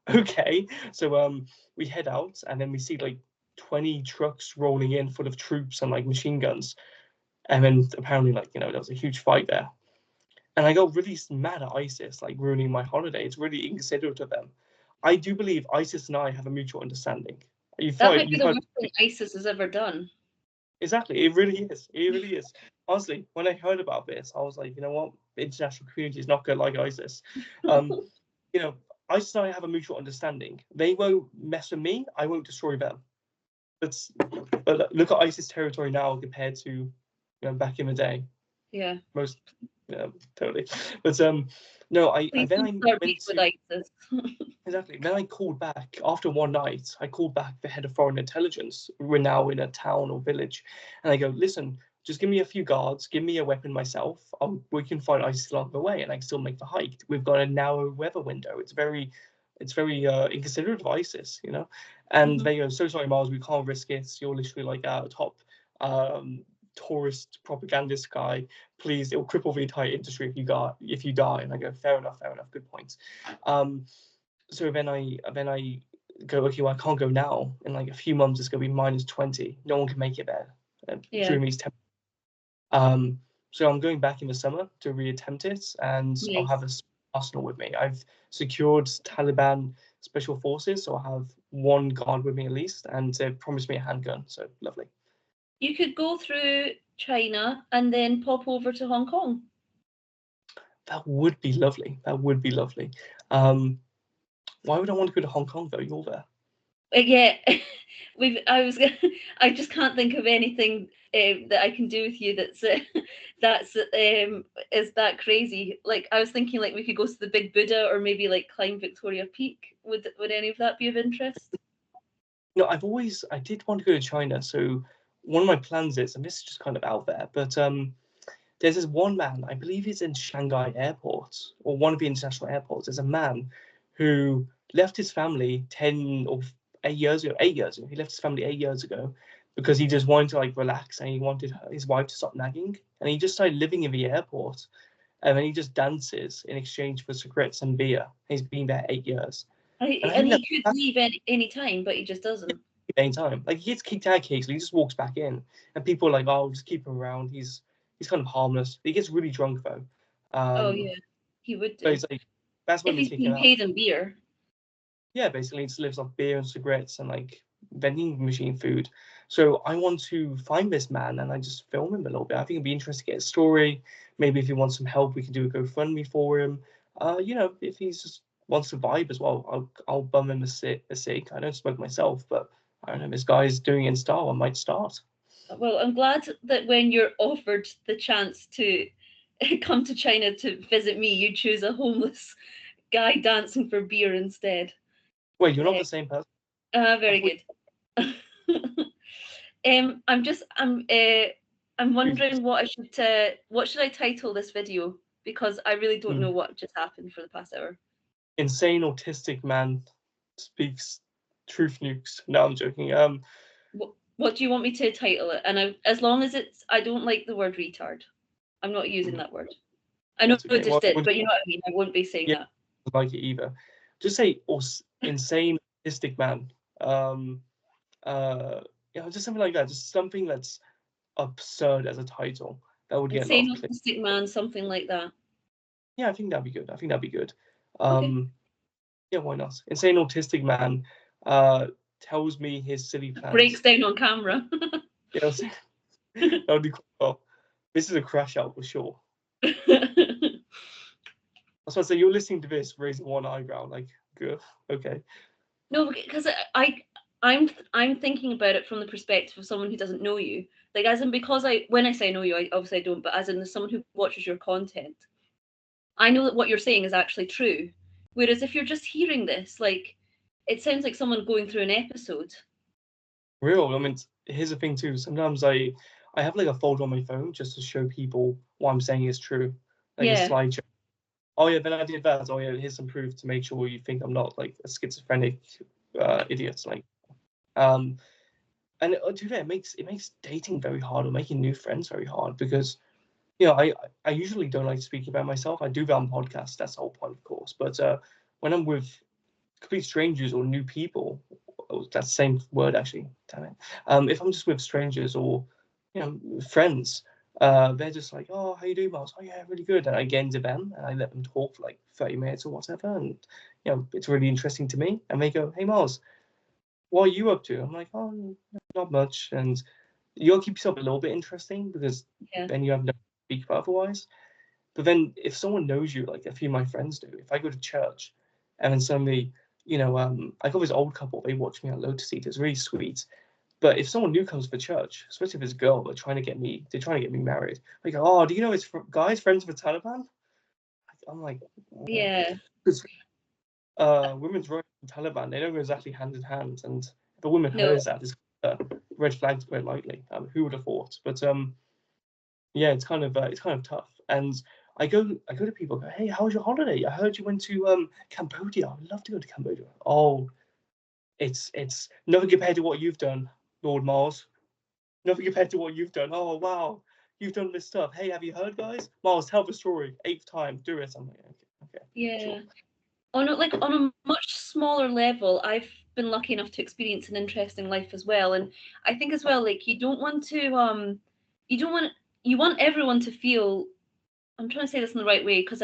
okay. So we head out and then we see like 20 trucks rolling in full of troops and like machine guns. And then apparently, like, there was a huge fight there. And I got really mad at ISIS, like ruining my holiday. It's really inconsiderate of them. I do believe ISIS and I have a mutual understanding. That might be You've the heard worst thing ISIS has ever done. exactly. It really is. It really is. Honestly, when I heard about this, I was like, you know what? The international community is not good like ISIS. Um, ISIS and I have a mutual understanding. They won't mess with me. I won't destroy them. But look at ISIS territory now compared to back in the day. Yeah. Most totally. But no, I Please then don't I start went beef with to ISIS. exactly. Then I called back after one night. I called back the head of foreign intelligence. We're now in a town or village, and I go, listen, just give me a few guards, give me a weapon myself. We can fight ISIS along the way, and I can still make the hike. We've got a narrow weather window. It's very inconsiderate of ISIS, And they go, so sorry, Miles, we can't risk it. You're literally like our top tourist propagandist guy. Please, it will cripple the entire industry if you die. And I go, fair enough, good point. So then I go, okay, well, I can't go now. In like a few months, it's going to be -20. No one can make it there during these temperatures. So I'm going back in the summer to reattempt it, and I'll have a arsenal with me. I've secured Taliban special forces, so I'll have one guard with me at least, and they've promised me a handgun. So lovely. You could go through China and then pop over to Hong Kong. That would be lovely. That would be lovely. Why would I want to go to Hong Kong though? You're there. Yeah, I just can't think of anything that I can do with you that's is that crazy. Like I was thinking, like we could go to the Big Buddha or maybe like climb Victoria Peak. Would any of that be of interest? No, I did want to go to China. So one of my plans is, and this is just kind of out there, but there's this one man, I believe he's in Shanghai airport or one of the international airports. There's a man who left his family 10 or 8 years ago. 8 years ago, he left his family 8 years ago because he just wanted to like relax and he wanted his wife to stop nagging. And he just started living in the airport, and then he just dances in exchange for cigarettes and beer. He's been there 8 years. And I And think he could leave any time, but he just doesn't. any time. Like he gets kicked out occasionally, he just walks back in, and people are like, "Oh, just keep him around. He's kind of harmless." He gets really drunk though. Oh yeah, he would But do it's like that's when if we he's kick him being out. paid in beer. Yeah, basically, he just lives off beer and cigarettes and like vending machine food. So I want to find this man and I just film him a little bit. I think it'd be interesting to get a story. Maybe if he wants some help, we can do a GoFundMe for him. If he's just wants to vibe as well, I'll bum him a cig. I don't smoke myself, but I don't know. This guy's doing it in style. I might start. Well, I'm glad that when you're offered the chance to come to China to visit me, you choose a homeless guy dancing for beer instead. Wait, you're not the same person. Very good. I'm wondering what should I title this video, because I really don't know what just happened for the past hour. Insane autistic man speaks truth nukes. No, I'm joking. What do you want me to title it? And as long as I don't like the word retard. I'm not using that word. I know okay. it just did, but you know what I mean. I wouldn't be saying that. Like it either. Just say insane autistic man. Just something like that. Just something that's absurd as a title. That would get a lot Insane of clicks. autistic man, something like that. Yeah, I think that'd be good. Okay. Yeah, why not? Insane autistic man tells me his silly plans. Breaks down on camera. Yeah, that would be cool. Well, this is a crash out for sure. I was going to say, you're listening to this raising one eyebrow, like, good, okay. No, because I'm thinking about it from the perspective of someone who doesn't know you. Like, as in, because when I say know you, I obviously don't, but as in someone who watches your content, I know that what you're saying is actually true. Whereas if you're just hearing this, like, it sounds like someone going through an episode. Real. I mean, here's the thing too. Sometimes I have like a folder on my phone just to show people what I'm saying is true, like a slideshow. Oh yeah, then I did that. Oh yeah, here's some proof to make sure you think I'm not like a schizophrenic idiot. Like, and to be fair, it makes dating very hard or making new friends very hard because I usually don't like speaking about myself. I do that on podcasts. That's the whole point, of course. But when I'm with complete strangers or new people, that's the same word actually. Damn it. If I'm just with strangers or friends, they're just like, oh, how you doing, Miles? Oh yeah, really good. And I get into them and I let them talk for like 30 minutes or whatever, and it's really interesting to me. And they go, hey Miles, what are you up to? I'm like, oh, not much. And you gotta keep yourself a little bit interesting, because Yeah. then you have no to speak about otherwise. But then if someone knows you, like a few of my friends do, if I go to church and then suddenly, I got this old couple, they watch me on Lotus Eat, it's really sweet. But if someone new comes for church, especially if it's a girl, they're trying to get me married. They go, oh, do you know it's guys friends with the Taliban? I'm like, Yeah. because women's rights and Taliban, they don't go exactly hand in hand. And if a woman No. hears that, it's red flag to put it lightly. Who would have thought? But yeah, it's kind of tough. And I go to people, go, hey, how was your holiday? I heard you went to Cambodia. I'd love to go to Cambodia. Oh, it's nothing compared to what you've done, Lord Mars. Nothing compared to what you've done. Oh wow, you've done this stuff. Hey, have you heard, guys? Miles, tell the story. 8th time, do it. I'm like, okay, sure. Yeah. On a much smaller level, I've been lucky enough to experience an interesting life as well. And I think as well, like you don't want you want everyone to feel, I'm trying to say this in the right way, because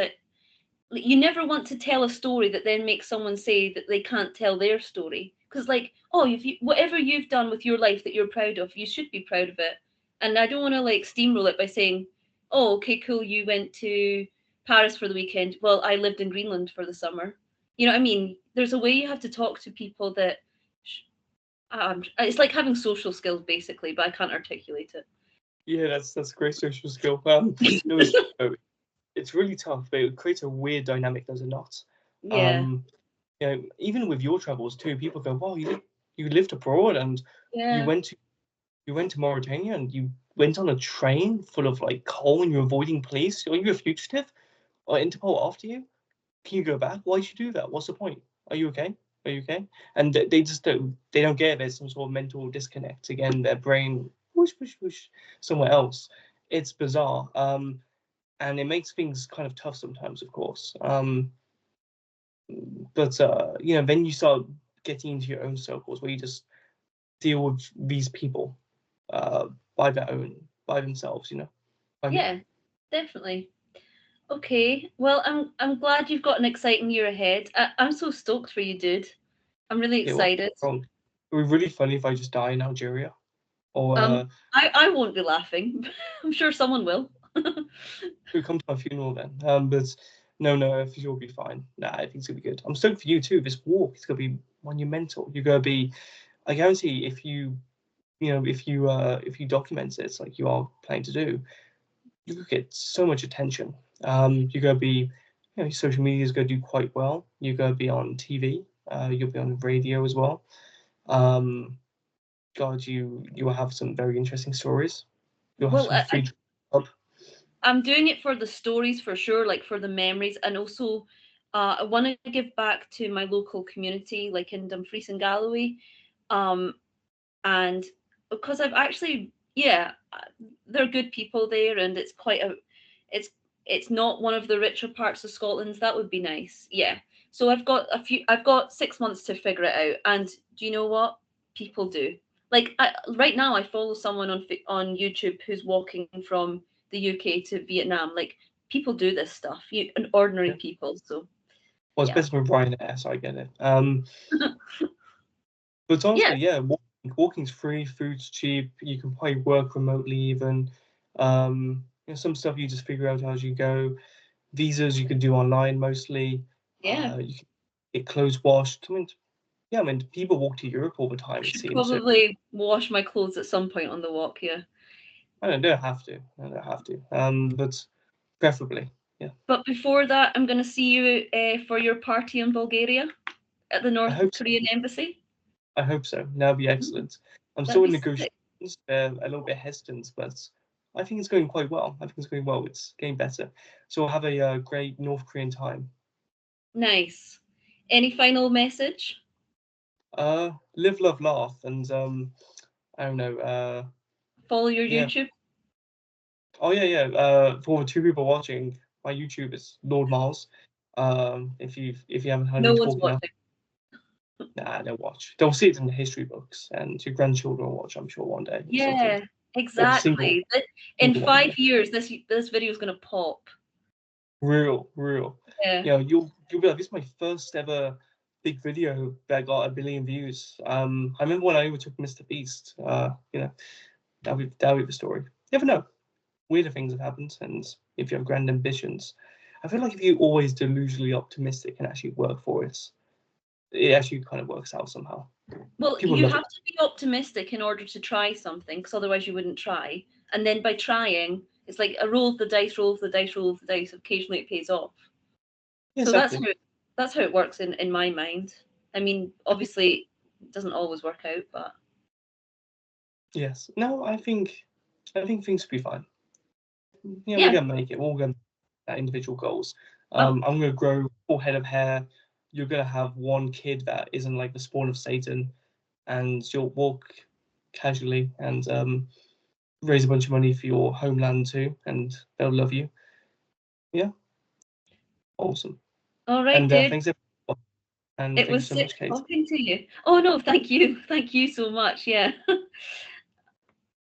you never want to tell a story that then makes someone say that they can't tell their story, because like, oh, if you, whatever you've done with your life that you're proud of, you should be proud of it. And I don't want to like steamroll it by saying, oh, okay, cool, you went to Paris for the weekend, well, I lived in Greenland for the summer. You know what I mean? There's a way you have to talk to people that it's like having social skills basically, but I can't articulate Yeah, that's a great social skill. No, it. it's really tough, but it creates a weird dynamic, does it not? Yeah. Um, even with your travels too, people go, "Wow, you lived abroad and you Yeah. went to you went to Mauritania and you went on a train full of like coal and you're avoiding police. Are you a fugitive? Or Interpol after you? Can you go back? Why did you do that? What's the point? Are you okay? Are you okay?" And they just don't get it. There's some sort of mental disconnect. Again, their brain whoosh whoosh whoosh somewhere else. It's bizarre. And it makes things kind of tough sometimes, of course. But then you start getting into your own circles where you just deal with these people uh, by themselves. I mean, Yeah, definitely. Okay. Well, I'm glad you've got an exciting year ahead. I'm so stoked for you, dude. I'm really it was excited. wrong. It would be really funny if I just die in Algeria, or Um, I won't be laughing. I'm sure someone will. who come to my funeral then. But no, I think you'll be fine. Nah, I think it's gonna be good. I'm stoked for you too. This walk, it's gonna be monumental. You're gonna be. I guarantee if you document it like you are planning to do, you could get so much attention. You're gonna be, social media is gonna do quite well. You're gonna be on TV. You'll be on radio as well. Um, God, you will have some very interesting stories. You'll have Well, some free up. I'm doing it for the stories for sure, like for the memories, and also I want to give back to my local community, like in Dumfries and Galloway, um, and because I've actually, yeah, they're good people there, and it's it's not one of the richer parts of Scotland. That would be nice, yeah. So I've got 6 months to figure it out, and do you know what? People do. Like right now, I follow someone on YouTube who's walking from the UK to Vietnam. Like people do this stuff, and ordinary Yeah. people. So Well, it's yeah, better than Ryanair, so I get it. But yeah, honestly, yeah, walking's free, food's cheap. You can probably work remotely even. Some stuff you just figure out as you go. Visas you can do online mostly. yeah. You can get clothes washed. I mean, people walk to Europe all the I time, it should seems. So probably wash my clothes at some point on the walk. Yeah. I don't have to. I don't have to. But preferably, yeah. But before that, I'm going to see you for your party in Bulgaria at the I North hope so. Korean embassy. I hope so. That'd be Mm, excellent. I'm that'd still in be sick. negotiations, a little bit hesitant, but I think it's going quite well. I think it's going well. It's getting better. So I'll have a great North Korean time. Nice. Any final message? Live, love, laugh, and I don't know. Follow your Yeah. YouTube. Oh yeah. For the two people watching, my YouTube is Lord Miles. If you haven't heard No me one's talk enough, watching. nah, they'll watch. They'll see it in the history books, and your grandchildren will watch. I'm sure one day or something. Yeah. or the single Exactly. In single one. Yeah. 5 years, this video is gonna pop. Real. Yeah. You know, you'll be like, this is my first ever big video that got 1 billion views. I remember when I overtook Mr. Beast. You know, that'll be the story. You never know. Weirder things have happened, and if you have grand ambitions, I feel like if you always delusionally optimistic and actually work for it actually kind of works out somehow. Well, People you love have it. to be optimistic in order to try something, because otherwise you wouldn't try. And then by trying, it's like a roll of the dice, roll of the dice, roll of the dice. Occasionally it pays off. Yeah, So exactly. that's how it works in my mind. I mean, obviously, it doesn't always work out, but Yes. No, I think things will be fine. Yeah, we're yeah. gonna make it. We're all gonna have individual goals. Oh, I'm gonna grow a full head of hair. You're gonna have one kid that isn't like the spawn of Satan, and you'll walk casually and raise a bunch of money for your homeland too, and they'll love you. Yeah, awesome. all right, And dude. thanks everyone. And It thank you was so sick much, Kate. talking to you. Oh no, thank you so much. Yeah.